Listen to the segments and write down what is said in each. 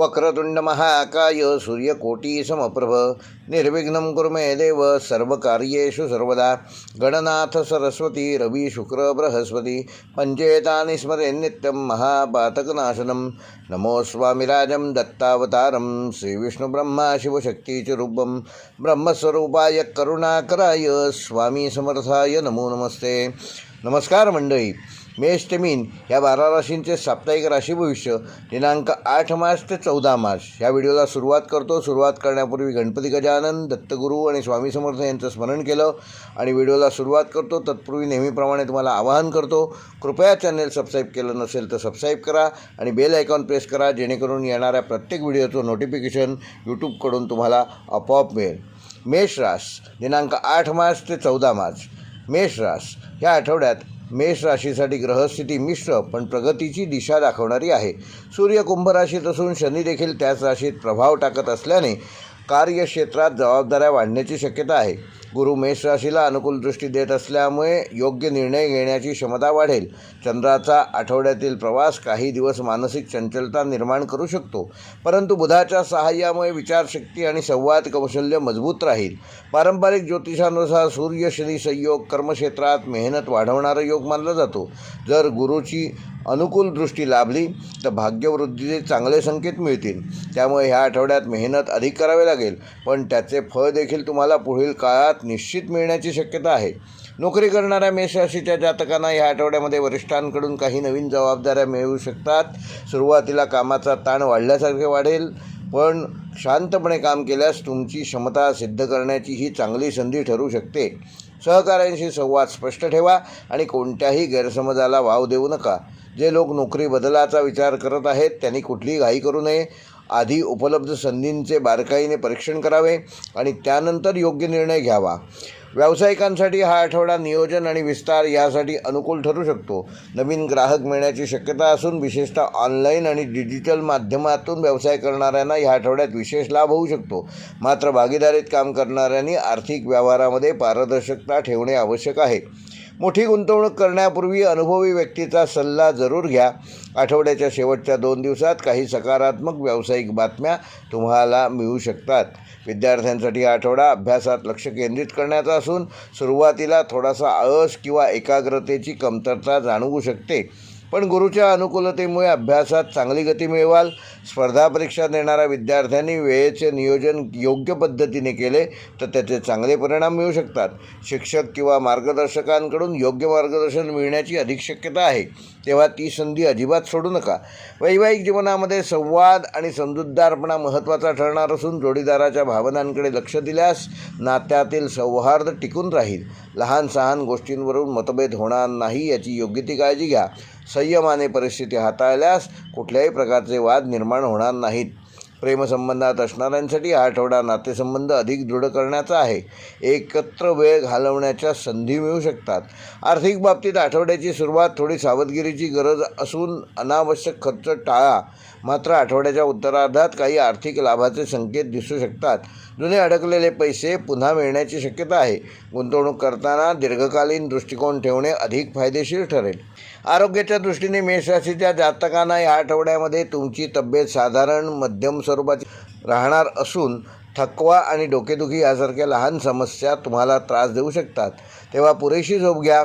वक्रतुंड महाकाय सूर्यकोटी समप्रभ निर्विघ्नं कुरु मे देव सर्वकार्येषु सर्वदा गणनाथ सरस्वती रवि शुक्र बृहस्पति पंचेतानि स्मरेन्नित्यं महापातकनाशनं नमो स्वामिराजं दत्तावतारं श्रीविष्णुब्रह्मा शिवशक्तिस्वरूपं ब्रह्मस्वरूपाय करुणाकराय स्वामी समर्थाय नमो नमस्ते। नमस्कार मंडळी, मेष ते मीन या 12 राशींचे साप्ताहिक राशी भविष्य दिनांक 8 मार्च ते 14 मार्च या व्हिडिओला सुरुवात करतो। सुरुवात करण्यापूर्वी गणपती गजानन दत्तगुरू आणि स्वामी समर्थ यांचं स्मरण केलं आणि व्हिडिओला सुरुवात करतो। तत्पूर्वी नेहमीप्रमाणे तुम्हाला आवाहन करतो, कृपया चॅनल सबस्क्राईब केलं नसेल तर सबस्क्राईब करा आणि बेल आयकॉन प्रेस करा, जेणेकरून येणाऱ्या प्रत्येक व्हिडिओचं नोटिफिकेशन यूट्यूबकडून तुम्हाला आपोआप मिळेल। मेष रास दिनांक 8 मार्च ते 14 मार्च। मेष रास या आठवड्यात मेष राशीसाठी ग्रहस्थिती मिश्र पण प्रगतीची दिशा दाखवणारी आहे। सूर्य कुंभ राशीत असून शनी देखील त्याच राशीत प्रभाव टाकत असल्याने कार्यक्षेत्रात जबाबदाऱ्या वाढण्याची शक्यता आहे। गुरु मेष राशीला अनुकूल दृष्टी देत असल्यामुळे योग्य निर्णय घेण्याची क्षमता वाढेल। चंद्राचा आठवड्यातील प्रवास काही दिवस मानसिक चंचलता निर्माण करू शकतो, परंतु बुधाच्या सहाय्यामुळे विचारशक्ती आणि संवाद कौशल्य मजबूत राहील। पारंपरिक ज्योतिषानुसार सूर्य शनी संयोग कर्मक्षेत्रात मेहनत वाढवणारा योग मानला जातो। जर गुरुची अनुकूल दृष्टी लाभली तर भाग्यवृद्धीचे चांगले संकेत मिळतील। त्यामुळे ह्या आठवड्यात मेहनत अधिक करावी लागेल, पण त्याचे फळ देखील तुम्हाला पुढील काळात निश्चित मिळण्याची शक्यता आहे। नोकरी करणाऱ्या मेष राशीच्या जातकांना ह्या आठवड्यामध्ये वरिष्ठांकडून काही नवीन जबाबदाऱ्या मिळू शकतात। सुरुवातीला कामाचा ताण वाढल्यासारखे वाढेल, पण शांतपणे काम केल्यास तुमची क्षमता सिद्ध करण्याची ही चांगली संधी ठरू शकते। सहकाऱ्यांशी संवाद स्पष्ट ठेवा आणि कोणत्याही गैरसमजाला वाव देऊ नका। जे लोक नोकरी बदलाचा विचार करत आहेत त्यांनी कुठलीही घाई करू नये। आधी उपलब्ध संधींचे बारकाईने परीक्षण करावे आणि त्यानंतर योग्य निर्णय घ्यावा। व्यावसायिकांसाठी हा आठवडा नियोजन आणि विस्तार यासाठी अनुकूल ठरू शकतो। नवीन ग्राहक मिळण्याची शक्यता असून विशेषतः ऑनलाईन आणि डिजिटल माध्यमातून व्यवसाय करणाऱ्यांना ह्या आठवड्यात विशेष लाभ होऊ शकतो। मात्र भागीदारीत काम करणाऱ्यांनी आर्थिक व्यवहारामध्ये पारदर्शकता ठेवणे आवश्यक आहे। मोठी गुंतवणूक करण्यापूर्वी अनुभवी व्यक्तीचा सल्ला जरूर घ्या। आठवड्याच्या शेवटच्या 2 दिवसात काही सकारात्मक व्यावसायिक बातम्या तुम्हाला मिळू शकतात। विद्यार्थ्यांसाठी हा आठवडा अभ्यासात लक्ष केंद्रित करण्याचा असून सुरुवातीला थोडासा आळस किंवा एकाग्रतेची कमतरता जाणवू शकते, पण गुरुच्या अनुकूलतेमुळे अभ्यासात चांगली गती मिळवाल। स्पर्धा परीक्षा देणाऱ्या विद्यार्थ्यांनी वेळेचे नियोजन योग्य पद्धतीने केले तर त्याचे चांगले परिणाम मिळू शकतात। शिक्षक किंवा मार्गदर्शकांकडून योग्य मार्गदर्शन मिळण्याची अधिक शक्यता आहे, तेव्हा ती संधी अजिबात सोडू नका। वैवाहिक जीवनामध्ये संवाद आणि समजूतदारपणा महत्त्वाचा ठरणार असून जोडीदाराच्या भावनांकडे लक्ष दिल्यास नात्यातील सौहार्द टिकून राहील। लहान सहान गोष्टींवरून मतभेद होणार नाही याची योग्य ती काळजी घ्या। संयमाने परिस्थिती हाताळल्यास कुठल्याही प्रकारचे वाद निर्माण होणार नाहीत। प्रेमसंबंधात असणाऱ्यांसाठी हा आठवडा नातेसंबंध अधिक दृढ करण्याचा आहे। एकत्र वेळ घालवण्याच्या संधी मिळू शकतात। आर्थिक बाबतीत आठवड्याची सुरुवात थोडी सावधगिरीची गरज असून अनावश्यक खर्च टाळा। मात्र आठवड्याच्या उत्तरार्धात काही आर्थिक लाभाचे संकेत दिसू शकतात। जुने अडकलेले पैसे पुन्हा मिळण्याची शक्यता आहे। गुंतवणूक करताना दीर्घकालीन दृष्टिकोन ठेवणे अधिक फायदेशीर ठरेल। आरोग्याच्या दृष्टीने मेष राशीच्या जातकांना या आठवड्यामध्ये तुमची तब्येत साधारण मध्यम स्वरूपाची राहणार असून थकवा आणि डोकेदुखी यासारख्या लहान समस्या तुम्हाला त्रास देऊ शकतात। तेव्हा पुरेशी झोप घ्या,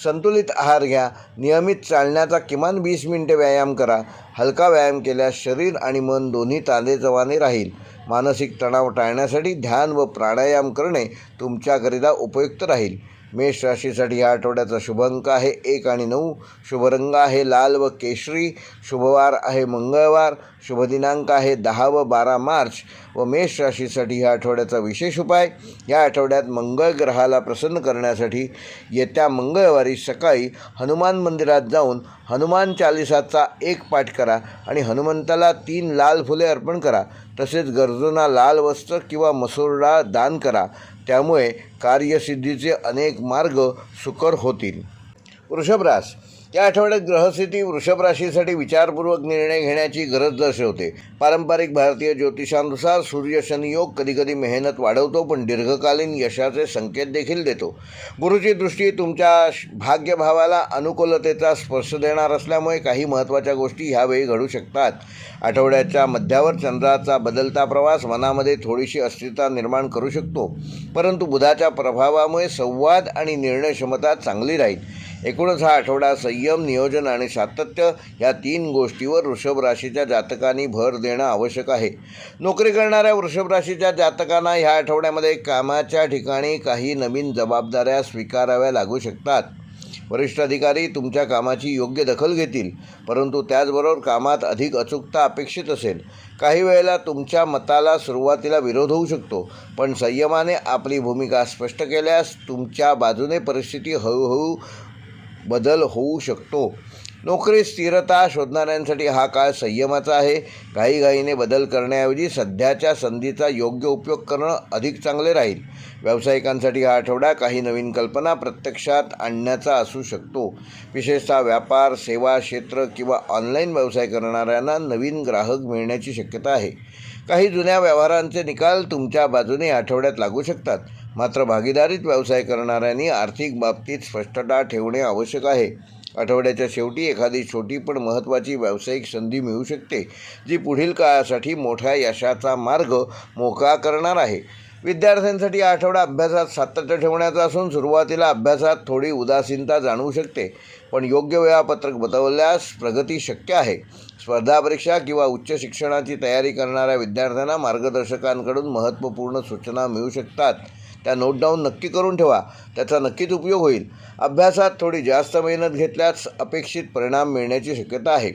संतुलित आहार घ्या, नियमित चालण्याचा किमान 20 मिनिटे व्यायाम करा। हलका व्यायाम केल्यास शरीर आणि मन दोन्ही ताजेतवाने राहील। मानसिक तणाव टाळण्यासाठी ध्यान व प्राणायाम करणे तुमच्याकरिता उपयुक्त राहील। मेष राशीसाठी या आठवड्याचा शुभ अंक आहे 1 आणि 9। शुभ रंग आहे लाल व केशरी। शुभवार आहे मंगळवार। शुभ दिनांक आहे 10 व 12 मार्च। व मेष राशीसाठी या आठवड्याचा विशेष उपाय, या आठवड्यात मंगळ ग्रहाला प्रसन्न करण्यासाठी येत्या मंगळवारी सकाळी हनुमान मंदिरात जाऊन हनुमान चालिसाचा 1 पाठ करा आणि हनुमंताला 3 लाल फुले अर्पण करा। तसेच गरजूंना लाल वस्त्र किंवा मसूर डाळ दान करा। त्यामुळे कार्यसिद्धीचे अनेक मार्ग सुकर होतील। वृषभ रास या आठवड्यात ग्रहस्थिती वृषभ राशीसाठी विचारपूर्वक निर्णय घेण्याची गरज दर्शवते. पारंपरिक भारतीय ज्योतिषानुसार सूर्य शनी योग कधीकधी मेहनत वाढवतो, पण दीर्घकालीन यशाचे संकेत देखील देतो. गुरुची दृष्टी तुमच्या भाग्यभावाला अनुकूलतेचा स्पर्श देणार असल्यामुळे काही महत्त्वाच्या गोष्टी ह्यावेळी घडू शकतात. आठवड्याच्या मध्यावर चंद्राचा बदलता प्रवास मनामध्ये थोडीशी अस्थिरता निर्माण करू शकतो, परंतु बुधाच्या प्रभावामुळे संवाद आणि निर्णय क्षमता चांगली राहील. एकूणच हा आठवडा संयम, नियोजन आणि सातत्य या 3 गोष्टीवर वृषभ राशीच्या जातकांनी भर देणं आवश्यक आहे. नोकरी करणाऱ्या वृषभ राशीच्या जातकांना ह्या आठवड्यामध्ये कामाच्या ठिकाणी काही नवीन जबाबदाऱ्या स्वीकाराव्या लागू शकतात. वरिष्ठ अधिकारी तुमच्या कामाची योग्य दखल घेतील, परंतु त्याचबरोबर कामात अधिक अचूकता अपेक्षित असेल. काही वेळेला तुमच्या मताला सुरुवातीला विरोध होऊ शकतो, पण संयमाने आपली भूमिका स्पष्ट केल्यास तुमच्या बाजूने परिस्थिती हळूहळू बदल होऊ शकतो. नोकरीत स्थिरता शोधणाऱ्यांसाठी हा काळ संयमाचा आहे. घाईघाईने बदल करण्याऐवजी सध्याच्या संधीचा योग्य उपयोग करणं अधिक चांगले राहील. व्यावसायिकांसाठी हा आठवडा काही नवीन कल्पना प्रत्यक्षात आणण्याचा असू शकतो. विशेषतः व्यापार, सेवा क्षेत्र किंवा ऑनलाईन व्यवसाय करणाऱ्यांना नवीन ग्राहक मिळण्याची शक्यता आहे. काही जुन्या व्यवहारांचे निकाल तुमच्या बाजूने आठवड्यात लागू शकतात. मात्र भागीदारीत व्यवसाय करणाऱ्यांनी आर्थिक बाबतीत स्पष्टता ठेवणे आवश्यक आहे. आठवड्याच्या शेवटी एखादी छोटी पण महत्त्वाची व्यावसायिक संधी मिळू शकते, जी पुढील काळासाठी मोठ्या यशाचा मार्ग मोकळा करणार आहे. विद्यार्थ्यांसाठी हा आठवडा अभ्यासात सातत्य ठेवण्याचा असून सुरुवातीला अभ्यासात थोडी उदासीनता जाणवू शकते, पण योग्य वेळापत्रक बदलल्यास प्रगती शक्य आहे. स्पर्धा परीक्षा किंवा उच्च शिक्षणाची तयारी करणाऱ्या विद्यार्थ्यांना मार्गदर्शकांकडून महत्त्वपूर्ण सूचना मिळू शकतात. त्या नोट डाऊन नक्की करून ठेवा, त्याचा नक्कीच उपयोग होईल. अभ्यासात थोडी जास्त मेहनत घेतल्यास अपेक्षित परिणाम मिळण्याची शक्यता आहे.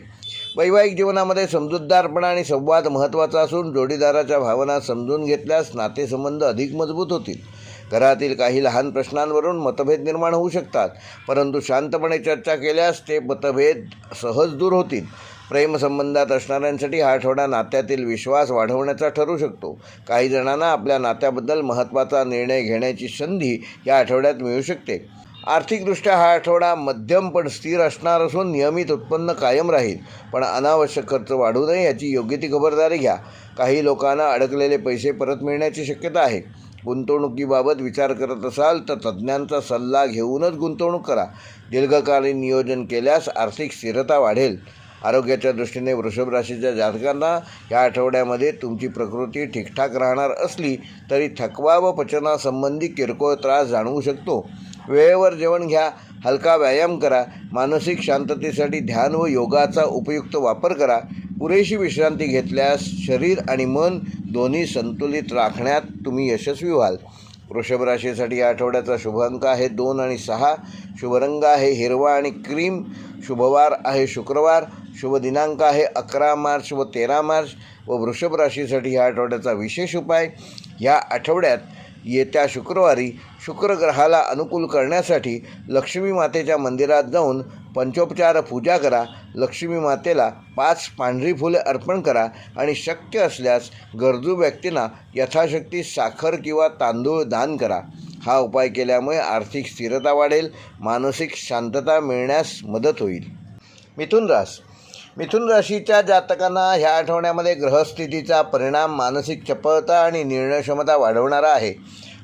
वैवाहिक जीवनामध्ये समजूतदारपणा आणि संवाद महत्त्वाचा असून जोडीदाराच्या भावना समजून घेतल्यास नातेसंबंध अधिक मजबूत होतील. घरातील काही लहान प्रश्नांवरून मतभेद निर्माण होऊ शकतात, परंतु शांतपणे चर्चा केल्यास ते मतभेद सहज दूर होतील. प्रेमसंबंधात असणाऱ्यांसाठी हा आठवडा नात्यातील विश्वास वाढवण्याचा ठरू शकतो. काही जणांना आपल्या नात्याबद्दल महत्त्वाचा निर्णय घेण्याची संधी या आठवड्यात मिळू शकते. आर्थिकदृष्ट्या हा आठवडा मध्यम पण स्थिर असणार असून नियमित उत्पन्न कायम राहील, पण अनावश्यक खर्च वाढू नये याची योग्य ती खबरदारी घ्या. काही लोकांना अडकलेले पैसे परत मिळण्याची शक्यता आहे. गुंतवणुकीबाबत विचार करत असाल तर तज्ज्ञांचा सल्ला घेऊनच गुंतवणूक करा. दीर्घकालीन नियोजन केल्यास आर्थिक स्थिरता वाढेल. आरोग्याच्या दृष्टीने वृषभ राशीच्या जातकांना या आठवड्यामध्ये तुमची प्रकृती ठीकठाक राहणार असली तरी थकवा व पचनासंबंधी किरकोळ त्रास जाणवू शकतो. वेळेवर जेवण घ्या, हलका व्यायाम करा, मानसिक शांततेसाठी ध्यान व योगाचा उपयुक्त वापर करा. पुरेशी विश्रांती घेतल्यास शरीर आणि मन दोन्ही संतुलित राखण्यात तुम्ही यशस्वी व्हाल. वृषभ राशीसाठी या आठवड्याचा शुभ अंक आहे 2 आणि 6. शुभ रंग आहे हिरवा आणि क्रीम. शुभवार आहे शुक्रवार. शुभ दिनांक आहे 11 मार्च व 13 मार्च. व वृषभ राशीसाठी या आठवड्याचा विशेष उपाय, या आठवड्यात येत्या शुक्रवारी शुक्र ग्रहाला अनुकूल करण्यासाठी लक्ष्मी मातेच्या मंदिरात जाऊन पंचोपचार पूजा करा. लक्ष्मी मातेला 5 पांढरी फुले अर्पण करा आणि शक्य असल्यास गरजू व्यक्तींना यथाशक्ती साखर किंवा तांदूळ दान करा. हा उपाय केल्यामुळे आर्थिक स्थिरता वाढेल, मानसिक शांतता मिळण्यास मदत होईल. मिथुन राशीच्या जातकांना ह्या आठवड्यामध्ये ग्रहस्थितीचा परिणाम मानसिक चपळता आणि निर्णयक्षमता वाढवणारा आहे.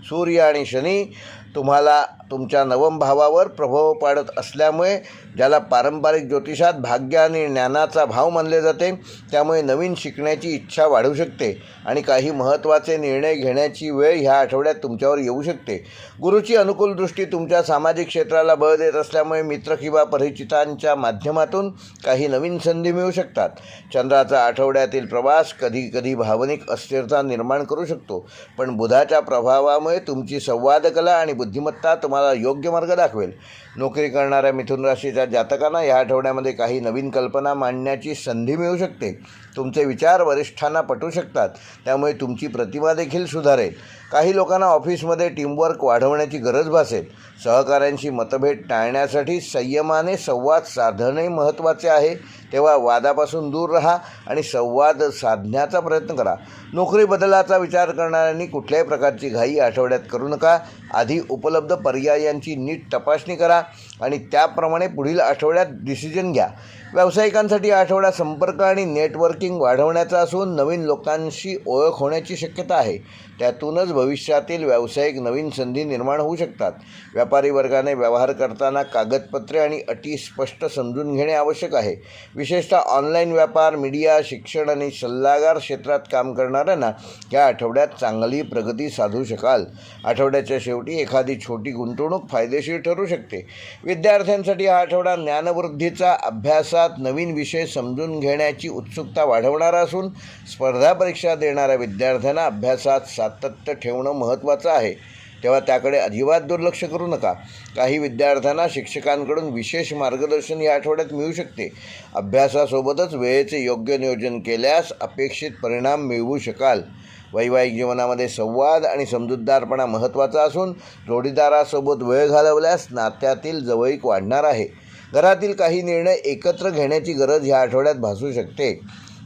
सूर्य आणि शनी तुम्हाला तुमच्या नवम भावावर प्रभाव पाडत असल्यामुळे ज्याला पारंपरिक ज्योतिषात भाग्य आणि ज्ञानाचा भाव मानले जाते, त्यामुळे नवीन शिकण्याची इच्छा वाढू शकते आणि काही महत्त्वाचे निर्णय घेण्याची वेळ ह्या आठवड्यात तुमच्यावर येऊ शकते. गुरुची अनुकूल दृष्टी तुमच्या सामाजिक क्षेत्राला बळ देत असल्यामुळे मित्र किंवा परिचितांच्या माध्यमातून काही नवीन संधी मिळू शकतात. चंद्राचा आठवड्यातील प्रवास कधी कधी भावनिक अस्थिरता निर्माण करू शकतो, पण बुधाच्या प्रभावामुळे तुमची संवादकला आणि बुद्धिमत्ता तुम्हाला योग्य मार्ग दाखवेल. नोकरी करणाऱ्या मिथुन राशीच्या जातकांना या आठवड्यामध्ये काही नवीन कल्पना मांडण्याची संधी मिळू शकते. तुमचे विचार वरिष्ठांना पटू शकतात, त्यामुळे तुमची प्रतिमा देखील सुधारेल. काही लोकांना ऑफिसमध्ये टीमवर्क वाढवण्याची गरज भासेल. सहकाऱ्यांशी मतभेद टाळण्यासाठी संयमाने संवाद साधणे महत्त्वाचे आहे. तेव्हा वादापासून दूर राहा आणि संवाद साधण्याचा प्रयत्न करा. नोकरी बदलाचा विचार करणाऱ्यांनी कुठल्याही प्रकारची घाई आठवड्यात करू नका. आधी उपलब्ध पर्यायांची नीट तपासणी करा आणि त्याप्रमाणे पुढील आठवड्यात डिसिजन घ्या. व्यावसायिकांसाठी आठवडा संपर्क आणि नेटवर्किंग वाढवण्याचा असून नवीन लोकांशी ओळख होण्याची शक्यता आहे. त्यातूनच भविष्यातील व्यावसायिक नवीन संधी निर्माण होऊ शकतात. व्यापारी वर्गाने व्यवहार करताना कागदपत्रे आणि अटी स्पष्ट समजून घेणे आवश्यक आहे. विशेषतः ऑनलाईन व्यापार, मीडिया, शिक्षण आणि सल्लागार क्षेत्रात काम करणाऱ्यांना या आठवड्यात चांगली प्रगती साधू शकाल. आठवड्याच्या शेवटी एखादी छोटी गुंतवणूक फायदेशीर ठरू शकते. विद्यार्थ्यांसाठी हा आठवडा ज्ञानवृद्धीचा, अभ्यासात नवीन विषय समजून घेण्याची उत्सुकता वाढवणारा असून स्पर्धा परीक्षा देणाऱ्या विद्यार्थ्यांना अभ्यासात सातत्य ठेवणं महत्त्वाचं आहे. तेव्हा त्याकडे अजिबात दुर्लक्ष करू नका. काही विद्यार्थ्यांना शिक्षकांकडून विशेष मार्गदर्शन या आठवड्यात मिळू शकते. अभ्यासासोबतच वेळेचे योग्य नियोजन केल्यास अपेक्षित परिणाम मिळवू शकाल. वैवाहिक जीवनामध्ये संवाद आणि समजूतदारपणा महत्त्वाचा असून जोडीदारासोबत वेळ घालवल्यास नात्यातील जवळीक वाढणार आहे. घरातील काही निर्णय एकत्र घेण्याची गरज ह्या आठवड्यात भासू शकते.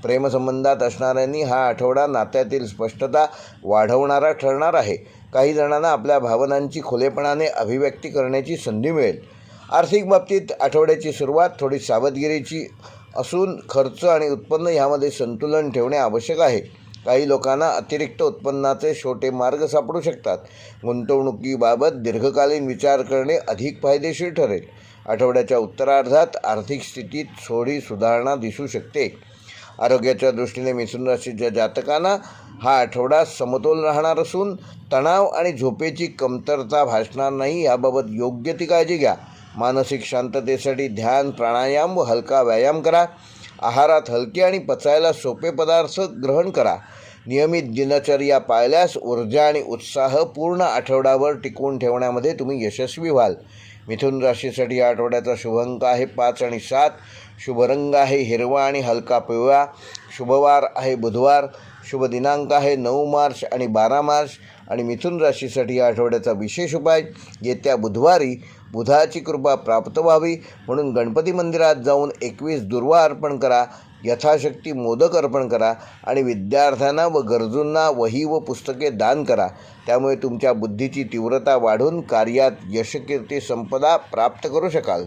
प्रेमसंबंधात असणाऱ्यांनी हा आठवडा नात्यातील स्पष्टता वाढवणारा ठरणार आहे. काही जणांना आपल्या भावनांची खुलेपणाने अभिव्यक्ती करण्याची संधी मिळेल. आर्थिक बाबतीत आठवड्याची सुरुवात थोडी सावधगिरीची असून खर्च आणि उत्पन्न ह्यामध्ये संतुलन ठेवणे आवश्यक आहे. काही लोकांना अतिरिक्त उत्पन्नाचे छोटे मार्ग सापडू शकतात. गुंतवणुकीबाबत दीर्घकालीन विचार करणे अधिक फायदेशीर ठरेल. आठवड्याच्या उत्तरार्धात आर्थिक स्थितीत थोडी सुधारणा दिसू शकते. आरोग्याच्या दृष्टीने मिथुन राशीच्या जातकांना हा आठवडा समतोल राहणार असून तणाव आणि झोपेची कमतरता भासणार नाही. याबाबत योग्य ती काळजी घ्या. मानसिक शांततेसाठी ध्यान, प्राणायाम व हलका व्यायाम करा. आहारात हलके आणि पचायला सोपे पदार्थ ग्रहण करा. नियमित दिनचर्या पाळल्यास ऊर्जा आणि उत्साह पूर्ण आठवड्यावर टिकवून ठेवण्यामध्ये तुम्ही यशस्वी व्हाल. मिथुन राशीसाठी या आठवड्याचा शुभ अंक आहे 5 आणि 7. शुभ रंग आहे हिरवा आणि हलका पिवळा. शुभवार आहे बुधवार. शुभ दिनांक आहे 9 मार्च आणि 12 मार्च. आणि मिथुन राशीसाठी या आठवड्याचा विशेष उपाय, येत्या बुधवारी बुधाची कृपा प्राप्त व्हावी म्हणून गणपती मंदिरात जाऊन 21 दुर्वा अर्पण करा. यथाशक्ती मोदक अर्पण करा आणि विद्यार्थ्यांना व गरजूंना वही व पुस्तके दान करा. त्यामुळे तुमच्या बुद्धीची तीव्रता वाढून कार्यात यश, कीर्ती, संपदा प्राप्त करू शकाल.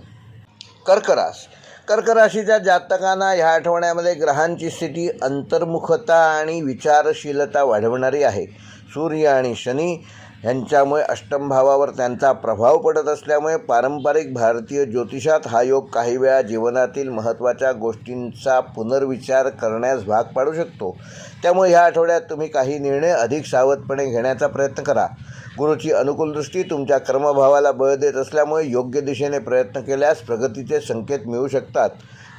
कर्क राशीच्या जातकांना ह्या आठवड्यामध्ये ग्रहांची स्थिती अंतर्मुखता आणि विचारशीलता वाढवणारी आहे. सूर्य आणि शनी ह्यांच्यामुळे अष्टम भावावर त्यांचा प्रभाव पडत असल्यामुळे पारंपरिक भारतीय ज्योतिषात हा योग काही वेळा जीवनातील महत्त्वाच्या गोष्टींचा पुनर्विचार करण्यास भाग पाडू शकतो. त्यामुळे ह्या आठवड्यात तुम्ही काही निर्णय अधिक सावधपणे घेण्याचा प्रयत्न करा. गुरुची अनुकूल दृष्टी तुमच्या कर्मभावाला बळ देत असल्यामुळे योग्य दिशेने प्रयत्न केल्यास प्रगतीचे संकेत मिळू शकतात.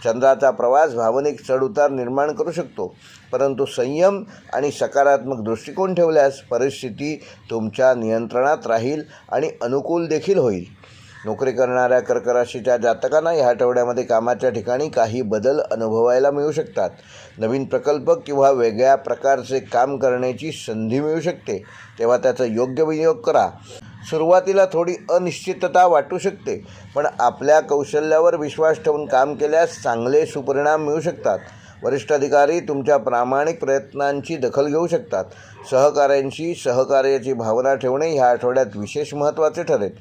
चंद्राचा प्रवास भावनिक चढउतार निर्माण करू शकतो, परंतु संयम आणि सकारात्मक दृष्टिकोन ठेवल्यास परिस्थिती तुमच्या नियंत्रणात राहील आणि अनुकूल देखील होईल. नोकरी करणाऱ्या कर्क राशीच्या जातकांना या आठवड्यामध्ये कामाच्या ठिकाणी काही बदल अनुभवायला मिळू शकतात. नवीन प्रकल्प किंवा वेगळ्या प्रकारचे काम करण्याची संधी मिळू शकते, तेव्हा त्याचा योग्य विनियोग करा. सुरुवातीला थोडी अनिश्चितता वाटू शकते, पण आपल्या कौशल्यावर विश्वास ठेवून काम केल्यास चांगले सुपरिणाम मिळू शकतात. वरिष्ठ अधिकारी तुमच्या प्रामाणिक प्रयत्नांची दखल घेऊ शकतात. सहकाऱ्यांशी सहकार्याची भावना ठेवणे ह्या आठवड्यात विशेष महत्त्वाचे ठरेल.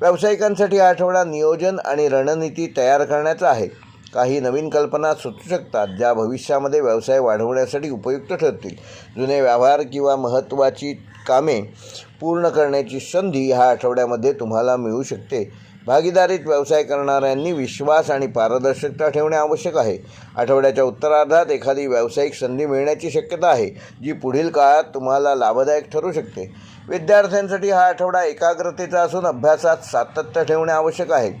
व्यावसायिकांसाठी हा आठवडा नियोजन आणि रणनीती तयार करण्याचा आहे. काही नवीन कल्पना सुचू शकतात ज्या भविष्यामध्ये व्यवसाय वाढवण्यासाठी उपयुक्त ठरतील. जुने व्यवहार किंवा महत्त्वाची कामे पूर्ण करण्याची संधी ह्या आठवड्यामध्ये तुम्हाला मिळू शकते. भागीदारीत व्यवसाय करणाऱ्यांनी विश्वास आणि पारदर्शकता ठेवणे आवश्यक आहे. आठवड्याच्या उत्तरार्धात एखादी व्यावसायिक संधी मिळण्याची शक्यता आहे जी पुढील काळात तुम्हाला लाभदायक ठरू शकते. विद्यार्थ्यांसाठी हा आठवडा एकाग्रतेचा असून अभ्यासात सातत्य ठेवणे आवश्यक आहे.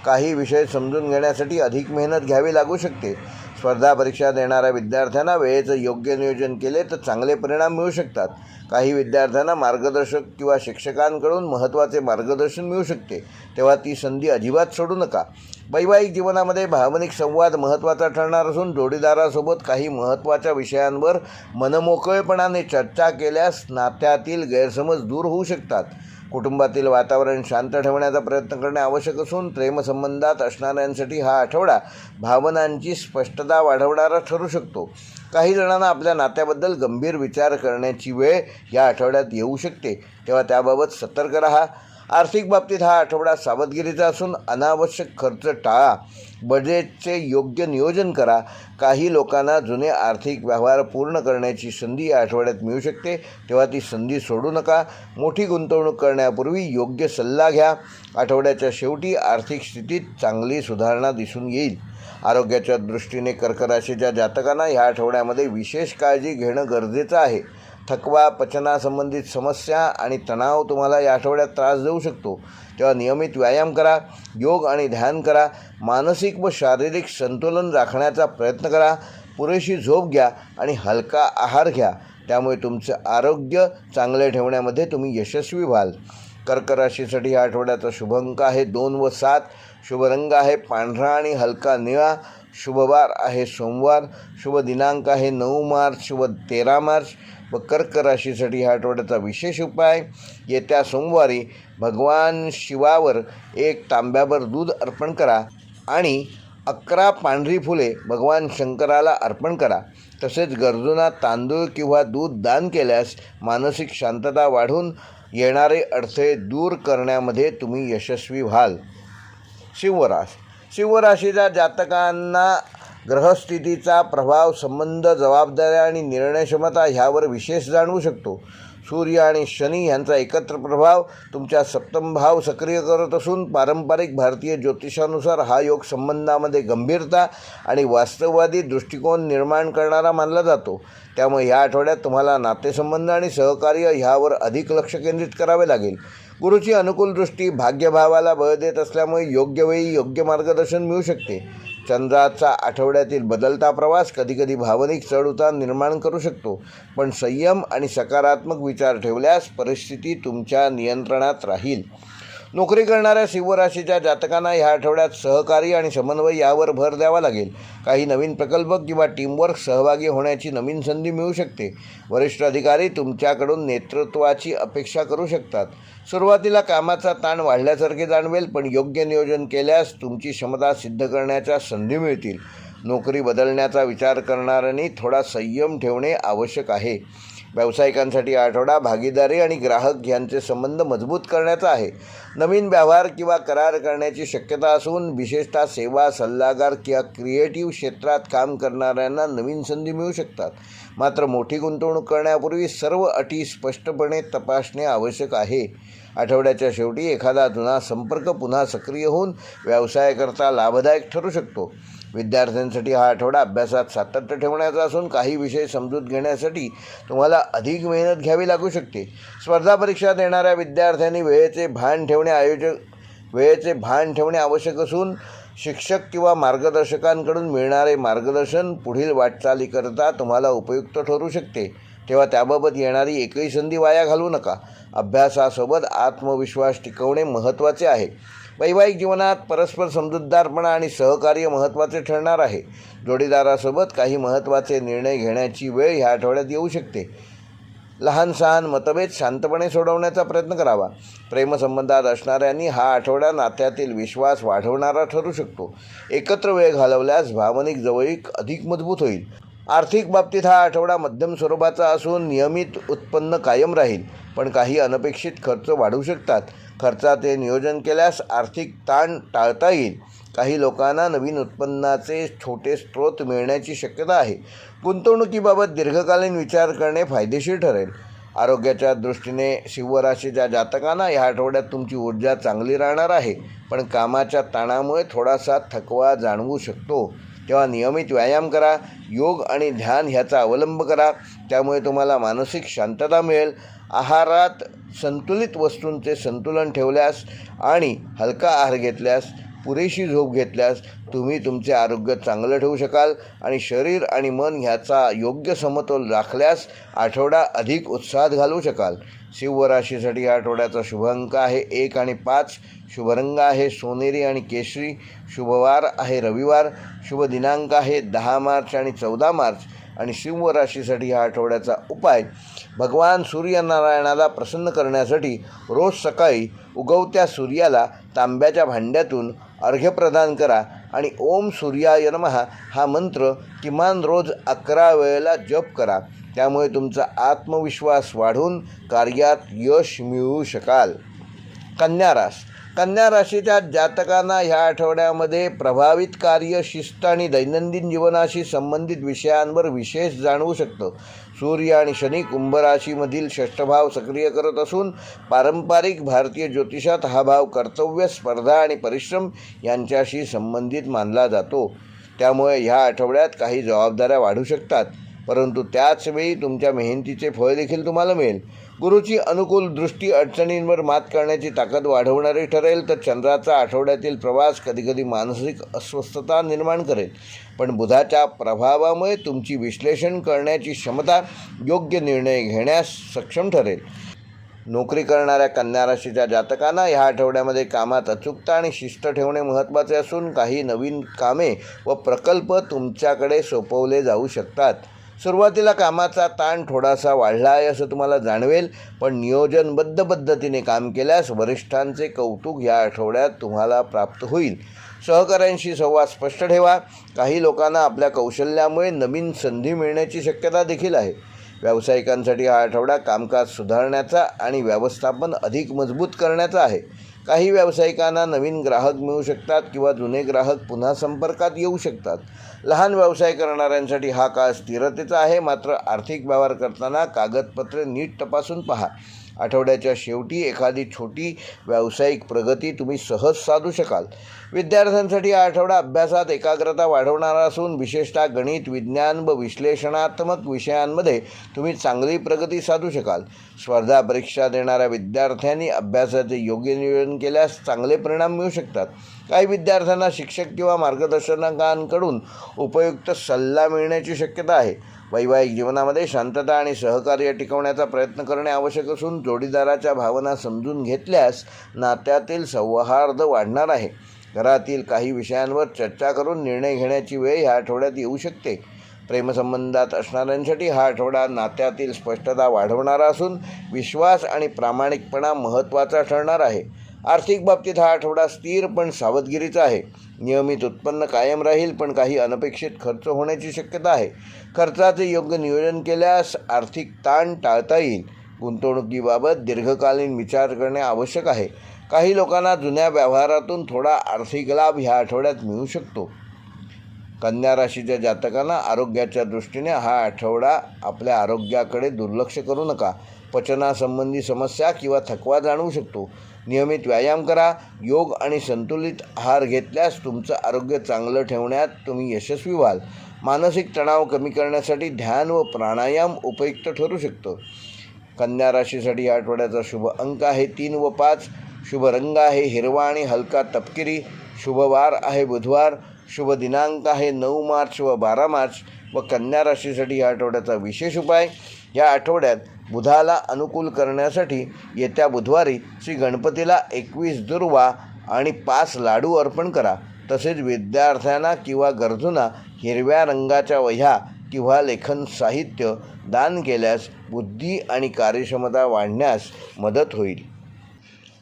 काही विषय समजून घेण्यासाठी अधिक मेहनत घ्यावी लागू शकते. स्पर्धा परीक्षा देणाऱ्या विद्यार्थ्यांना वेळेचं योग्य नियोजन केले तर चांगले परिणाम मिळू शकतात. काही विद्यार्थ्यांना मार्गदर्शक किंवा शिक्षकांकडून महत्त्वाचे मार्गदर्शन मिळू शकते, तेव्हा ती संधी अजिबात सोडू नका. वैवाहिक जीवनामध्ये भावनिक संवाद महत्त्वाचा ठरणार असून जोडीदारासोबत काही महत्त्वाच्या विषयांवर मनमोकळेपणाने चर्चा केल्यास नात्यातील गैरसमज दूर होऊ शकतात. कुटुंबातील वातावरण शांत ठेवण्याचा प्रयत्न करणे आवश्यक असून प्रेमसंबंधात असणाऱ्यांसाठी हा आठवडा भावनांची स्पष्टता वाढवणारा ठरू शकतो. काही जणांना आपल्या नात्याबद्दल गंभीर विचार करण्याची वेळ या आठवड्यात येऊ शकते, तेव्हा त्याबाबत सतर्क राहा. आर्थिक बाबतीत हा आठवडा सावधगिरीचा असून अनावश्यक खर्च टाळा. बजेटचे योग्य नियोजन करा. काही लोकांना जुने आर्थिक व्यवहार पूर्ण करण्याची संधी या आठवड्यात मिळू शकते, तेव्हा ती संधी सोडू नका. मोठी गुंतवणूक करण्यापूर्वी योग्य सल्ला घ्या. आठवड्याच्या शेवटी आर्थिक स्थितीत चांगली सुधारणा दिसून येईल. आरोग्याच्या दृष्टीने कर्क राशीच्या जातकांना ह्या आठवड्यामध्ये विशेष काळजी घेणं गरजेचं आहे. थकवा, पचनासंबंधित समस्या आणि तणाव तुम्हाला या आठवड्यात त्रास देऊ शकतो, तेव्हा नियमित व्यायाम करा, योग आणि ध्यान करा. मानसिक व शारीरिक संतुलन राखण्याचा प्रयत्न करा. पुरेशी झोप घ्या आणि हलका आहार घ्या, त्यामुळे तुमचं आरोग्य चांगले ठेवण्यामध्ये तुम्ही यशस्वी व्हाल. कर्क राशीसाठी या आठवड्याचा शुभ अंक आहे 2 व 7. शुभ रंग आहे पांढरा आणि हलका निळा. शुभवार आहे सोमवार. शुभ दिनांक आहे 9 मार्च. शुभ 13 मार्च. व कर्क राशीसाठी ह्या आठवड्याचा विशेष उपाय, येत्या सोमवारी भगवान शिवावर 1 तांब्याभर दूध अर्पण करा आणि 11 पांढरी फुले भगवान शंकराला अर्पण करा. तसेच गरजूंना तांदूळ किंवा दूध दान केल्यास मानसिक शांतता वाढून येणारे अडथळे दूर करण्यामध्ये तुम्ही यशस्वी व्हाल. सिंह राशीच्या जातकांना ग्रहस्थितीचा प्रभाव, संबंध, जबाबदाऱ्या आणि निर्णयक्षमता ह्यावर विशेष जाणवू शकतो. सूर्य आणि शनी यांचा एकत्र प्रभाव तुमच्या सप्तम भाव सक्रिय करत असून पारंपरिक भारतीय ज्योतिषानुसार हा योग संबंधामध्ये गंभीरता आणि वास्तववादी दृष्टिकोन निर्माण करणारा मानला जातो. त्यामुळे या आठवड्यात तुम्हाला नातेसंबंध आणि सहकार्य ह्यावर अधिक लक्ष केंद्रित करावे लागेल. गुरुची अनुकूल दृष्टी भाग्यभावाला बळ देत असल्यामुळे योग्य वेळी योग्य मार्गदर्शन मिळू शकते. चंद्राचा आठवड्यातील बदलता प्रवास कधीकधी भावनिक चढउतार निर्माण करू शकतो, पण संयम आणि सकारात्मक विचार ठेवल्यास परिस्थिती तुमच्या नियंत्रणात राहील. नोकरी करणाऱ्या सिंह राशीच्या जातकांना ह्या आठवड्यात सहकार्य आणि समन्वय यावर भर द्यावा लागेल. काही नवीन प्रकल्प किंवा टीमवर्क सहभागी होण्याची नवीन संधी मिळू शकते. वरिष्ठ अधिकारी तुमच्याकडून नेतृत्वाची अपेक्षा करू शकतात. सुरुवातीला कामाचा ताण वाढल्यासारखे जाणवेल, पण योग्य नियोजन केल्यास तुमची क्षमता सिद्ध करण्याच्या संधी मिळतील. नोकरी बदलण्याचा विचार करणाऱ्यांनी थोडा संयम ठेवणे आवश्यक आहे. व्यावसायिकांसाठी आठवडा भागीदारी आणि ग्राहक यांचे संबंध मजबूत करण्याचा आहे. नवीन व्यवहार किंवा करार करण्याची शक्यता असून विशेषतः सेवा, सल्लागार किंवा क्रिएटिव्ह क्षेत्रात काम करणाऱ्यांना नवीन संधी मिळू शकतात. मात्र मोठी गुंतवणूक करण्यापूर्वी सर्व अटी स्पष्टपणे तपासणे आवश्यक आहे. आठवड्याच्या शेवटी एखादा जुना संपर्क पुन्हा सक्रिय होऊन व्यवसायाकरता लाभदायक ठरू शकतो. विद्यार्थ्यांसाठी हा आठवडा अभ्यासात सातत्य ठेवण्याचा असून काही विषय समजूत घेण्यासाठी तुम्हाला अधिक मेहनत घ्यावी लागू शकते. स्पर्धा परीक्षा देणाऱ्या विद्यार्थ्यांनी वेळेचे भान ठेवणे आवश्यक असून शिक्षक किंवा मार्गदर्शकांकडून मिळणारे मार्गदर्शन पुढील वाटचालीकरता तुम्हाला उपयुक्त ठरू शकते. तेव्हा त्याबाबत येणारी एकही संधी वाया घालवू नका. अभ्यासासोबत आत्मविश्वास टिकवणे महत्त्वाचे आहे. वैवाहिक जीवनात परस्पर समजूतदारपणा आणि सहकार्य महत्त्वाचे ठरणार आहे. जोडीदारासोबत काही महत्त्वाचे निर्णय घेण्याची वेळ ह्या आठवड्यात येऊ शकते. लहान सहान मतभेद शांतपणे सोडवण्याचा प्रयत्न करावा. प्रेमसंबंधात असणाऱ्यांनी हा आठवडा नात्यातील विश्वास वाढवणारा ठरू शकतो. एकत्र वेळ घालवल्यास भावनिक जवळीक अधिक मजबूत होईल. आर्थिक बाबतीत हा आठवडा मध्यम स्वरूपाचा असून नियमित उत्पन्न कायम राहील, पण काही अनपेक्षित खर्च वाढू शकतात. खर्चाचे नियोजन केल्यास आर्थिक ताण टाळता येईल. काही लोकांना नवीन उत्पन्नाचे छोटे स्रोत मिळण्याची शक्यता आहे. गुंतवणुकीबाबत दीर्घकालीन विचार करणे फायदेशीर ठरेल. आरोग्याच्या दृष्टीने सिंह राशीच्या जातकांना या आठवड्यात तुमची ऊर्जा चांगली राहणार आहे, पण कामाच्या ताणामुळे थोडासा थकवा जाणवू शकतो. तेव्हा नियमित व्यायाम करा, योग आणि ध्यान ह्याचा अवलंब करा, त्यामुळे तुम्हाला मानसिक शांतता मिळेल. आहारात संतुलित वस्तूंचे संतुलन ठेवल्यास आणि हलका आहार घेतल्यास पुरेशी झोप घेतल्यास तुम्ही तुमचे आरोग्य चांगलं ठेवू शकाल आणि शरीर आणि मन ह्याचा योग्य समतोल राखल्यास आठवडा अधिक उत्साहात घालवू शकाल. सिंह राशीसाठी या आठवड्याचा शुभ अंक आहे 1 आणि 5. शुभ रंग आहे सोनेरी आणि केशरी. शुभवार आहे रविवार. शुभ दिनांक आहे 10 मार्च आणि 14 मार्च. आणि सिंह राशीसाठी ह्या आठवड्याचा उपाय, भगवान सूर्यनारायणाला प्रसन्न करण्यासाठी रोज सकाळी उगवत्या सूर्याला तांब्याच्या भांड्यातून अर्घ्य प्रदान करा आणि ओम सूर्याय नमः हा मंत्र किमान रोज 11 वेळेला जप करा. त्यामुळे तुमचा आत्मविश्वास वाढून कार्यात यश मिळवू शकाल. कन्या राशीच्या जातकांना ह्या आठवड्यामध्ये प्रभावित कार्य, शिस्त आणि दैनंदिन जीवनाशी संबंधित विषयांवर विशेष जाणवू शकतं. सूर्य आणि शनी कुंभ राशीमधील षष्ठभाव सक्रिय करत असून पारंपरिक भारतीय ज्योतिषात हा भाव कर्तव्य, स्पर्धा आणि परिश्रम यांच्याशी संबंधित मानला जातो. त्यामुळे ह्या आठवड्यात काही जबाबदाऱ्या वाढू शकतात, परंतु त्याचवेळी तुमच्या मेहनतीचे फळ देखील तुम्हाला मिळेल. गुरुची अनुकूल दृष्टी अडचणींवर मात करण्याची ताकद वाढवणारी ठरेल, तर चंद्राचा आठवड्यातील प्रवास कधीकधी मानसिक अस्वस्थता निर्माण करेल. पण बुधाच्या प्रभावामुळे तुमची विश्लेषण करण्याची क्षमता योग्य निर्णय घेण्यास सक्षम ठरेल. नोकरी करणाऱ्या कन्या राशीच्या जातकांना ह्या आठवड्यामध्ये कामात अचूकता आणि शिस्त ठेवणे महत्त्वाचे असून काही नवीन कामे व प्रकल्प तुमच्याकडे सोपवले जाऊ शकतात. सुरुवातीला कामाचा ताण थोडासा वाढला आहे असं तुम्हाला जाणवेल, पण नियोजनबद्ध पद्धतीने काम केल्यास वरिष्ठांचे कौतुक या आठवड्यात तुम्हाला प्राप्त होईल. सहकाऱ्यांशी संवाद स्पष्ट ठेवा. काही लोकांना आपल्या कौशल्यामुळे नवीन संधी मिळण्याची शक्यता देखील आहे. व्यावसायिकांसाठी हा आठवडा कामकाज सुधारण्याचा आणि व्यवस्थापन अधिक मजबूत करण्याचा आहे. काही व्यावसायिकांना नवीन ग्राहक मिळू शकतात किंवा जुने ग्राहक पुन्हा संपर्कात येऊ शकतात. लहान व्यवसाय करणाऱ्यांसाठी हा काळ स्थिरतेचा आहे, मात्र आर्थिक व्यवहार करताना कागदपत्रे नीट तपासून पहा. आठवड्याच्या शेवटी एखादी छोटी व्यावसायिक प्रगती तुम्ही सहज साधू शकाल. विद्यार्थ्यांसाठी हा आठवडा अभ्यासात एकाग्रता वाढवणारा असून विशेषतः गणित, विज्ञान व विश्लेषणात्मक विषयांमध्ये तुम्ही चांगली प्रगती साधू शकाल. स्पर्धा परीक्षा देणाऱ्या विद्यार्थ्यांनी अभ्यासाचे योग्य नियोजन केल्यास चांगले परिणाम मिळू शकतात. काही विद्यार्थ्यांना शिक्षक किंवा मार्गदर्शकांकडून उपयुक्त सल्ला मिळण्याची शक्यता आहे. वैवाहिक जीवनामध्ये शांतता आणि सहकार्य टिकवण्याचा प्रयत्न करणे आवश्यक असून जोडीदाराच्या भावना समजून घेतल्यास नात्यातील सौहार्द वाढणार आहे. घरातील काही विषयांवर चर्चा करून निर्णय घेण्याची वेळ ह्या आठवड्यात येऊ शकते. प्रेमसंबंधात असणाऱ्यांसाठी हा आठवडा नात्यातील स्पष्टता वाढवणारा असून विश्वास आणि प्रामाणिकपणा महत्त्वाचा ठरणार आहे. आर्थिक बाबतीत हा आठवडा स्थिर पण सावधगिरीचा आहे. नियमित उत्पन्न कायम राहील, पण काही अनपेक्षित खर्च होण्याची शक्यता आहे. खर्चाचे योग्य नियोजन केल्यास आर्थिक ताण टाळता येईल. गुंतवणुकीबाबत दीर्घकालीन विचार करणे आवश्यक आहे. काही लोकांना जुन्या व्यवहारातून थोडा आर्थिक लाभ ह्या आठवड्यात मिळू शकतो. कन्या राशीच्या जातकांना आरोग्याच्या दृष्टीने हा आठवडा आपल्या आरोग्याकडे दुर्लक्ष करू नका. पचनासंबंधी समस्या किंवा थकवा जाणवू शकतो. नियमित व्यायाम करा. योग आणि संतुलित आहार घेतल्यास तुमचं आरोग्य चांगलं ठेवण्यात तुम्ही यशस्वी व्हाल. मानसिक तणाव कमी करण्यासाठी ध्यान व प्राणायाम उपयुक्त ठरू शकतो. कन्या राशीसाठी या आठवड्याचा शुभ अंक आहे 3 व 5. शुभ रंग आहे हिरवा आणि हलका तपकिरी. शुभवार आहे बुधवार. शुभ दिनांक आहे 9 मार्च व 12 मार्च. व कन्या राशीसाठी या आठवड्याचा विशेष उपाय, या आठवड्यात बुधाला अनुकूल करण्यासाठी येत्या बुधवारी श्री गणपतीला 21 दुर्वा आणि 5 लाडू अर्पण करा. तसेच विद्यार्थ्यांना किंवा गरजूंना हिरव्या रंगाच्या वह्या किंवा लेखन साहित्य दान केल्यास बुद्धी आणि कार्यक्षमता वाढण्यास मदत होईल.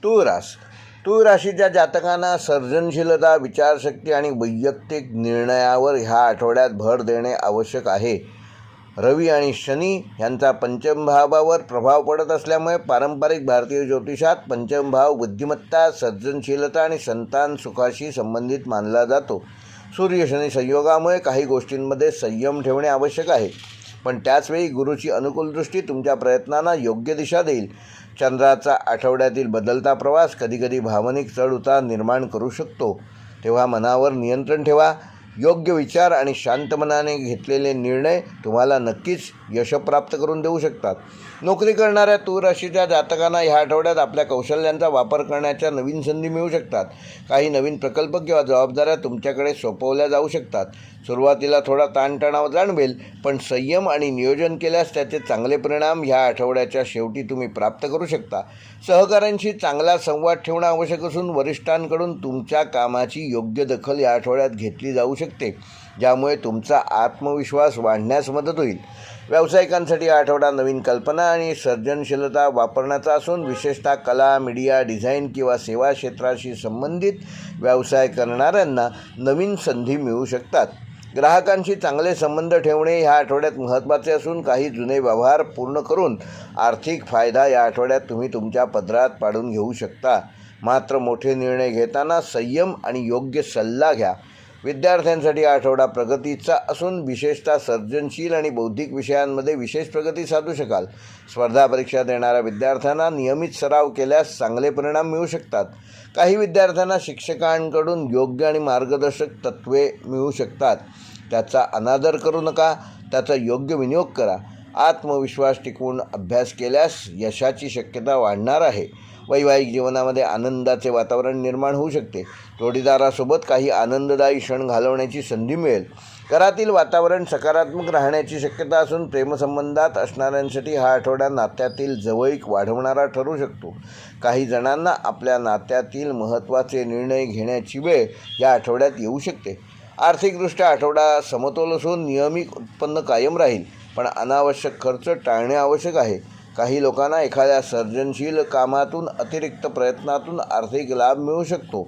तूळ राशीच्या जातकांना सर्जनशीलता, विचारशक्ती आणि वैयक्तिक निर्णयावर ह्या आठवड्यात भर देणे आवश्यक आहे. रवी आणि शनी यांचा पंचम भावावर प्रभाव पडत असल्यामुळे पारंपरिक भारतीय ज्योतिषात पंचम भाव बुद्धिमत्ता, सर्जनशीलता आणि संतान सुखाशी संबंधित मानला जातो. सूर्य शनी संयोगामुळे काही गोष्टींमध्ये संयम ठेवणे आवश्यक आहे, पण त्याचवेळी गुरुची अनुकूल दृष्टी तुमच्या प्रयत्नांना योग्य दिशा देईल. चंद्राचा आठवड्यातील बदलता प्रवास कधीकधी भावनिक चढउतार निर्माण करू शकतो, तेव्हा मनावर नियंत्रण ठेवा. योग्य विचार आणि शांत मनाने घेतलेले निर्णय तुम्हाला नक्कीच यश प्राप्त करून देऊ शकतात. नोकरी करणाऱ्या तूळ राशीच्या जातकांना ह्या आठवड्यात आपल्या कौशल्यांचा वापर करण्याच्या नवीन संधी मिळू शकतात. काही नवीन प्रकल्प किंवा जबाबदाऱ्या तुमच्याकडे सोपवल्या जाऊ शकतात. सुरुवातीला थोडा ताणतणाव जाणवेल, पण संयम आणि नियोजन केल्यास त्याचे चांगले परिणाम ह्या आठवड्याच्या शेवटी तुम्ही प्राप्त करू शकता. सहकाऱ्यांशी चांगला संवाद ठेवणं आवश्यक असून वरिष्ठांकडून तुमच्या कामाची योग्य दखल या आठवड्यात घेतली जाऊ शकते, ज्यामुळे तुमचा आत्मविश्वास वाढण्यास मदत होईल. व्यावसायिकांसाठी हा आठवडा नवीन कल्पना आणि सर्जनशीलता वापरण्याचा असून विशेषतः कला, मीडिया, डिझाईन किंवा सेवा क्षेत्राशी संबंधित व्यवसाय करणाऱ्यांना नवीन संधी मिळू शकतात. ग्राहकांशी चांगले संबंध ठेवणे ह्या आठवड्यात महत्त्वाचे असून काही जुने व्यवहार पूर्ण करून आर्थिक फायदा या आठवड्यात तुम्ही तुमच्या पदरात पाडून घेऊ शकता. मात्र मोठे निर्णय घेताना संयम आणि योग्य सल्ला घ्या. विद्यार्थ्यांसाठी हा आठवडा प्रगतीचा असून विशेषतः सर्जनशील आणि बौद्धिक विषयांमध्ये विशेष प्रगती साधू शकाल. स्पर्धा परीक्षा देणाऱ्या विद्यार्थ्यांना नियमित सराव केल्यास चांगले परिणाम मिळू शकतात. काही विद्यार्थ्यांना शिक्षकांकडून योग्य आणि मार्गदर्शक तत्त्वे मिळू शकतात. त्याचा अनादर करू नका, त्याचा योग्य विनियोग करा. आत्मविश्वास टिकवून अभ्यास केल्यास यशाची शक्यता वाढणार आहे. वैवाहिक जीवनामध्ये आनंदाचे वातावरण निर्माण होऊ शकते. जोडीदारासोबत काही आनंददायी क्षण घालवण्याची संधी मिळेल. घरातील वातावरण सकारात्मक राहण्याची शक्यता असून प्रेमसंबंधात असणाऱ्यांसाठी हा आठवडा नात्यातील जवळीक वाढवणारा ठरू शकतो. काही जणांना आपल्या नात्यातील महत्त्वाचे निर्णय घेण्याची वेळ या आठवड्यात येऊ शकते. आर्थिकदृष्ट्या आठवडा समतोल असून नियमित उत्पन्न कायम राहील, पण अनावश्यक खर्च टाळणे आवश्यक आहे. काही लोकांना एखाद्या सर्जनशील कामातून अतिरिक्त प्रयत्नातून आर्थिक लाभ मिळू शकतो.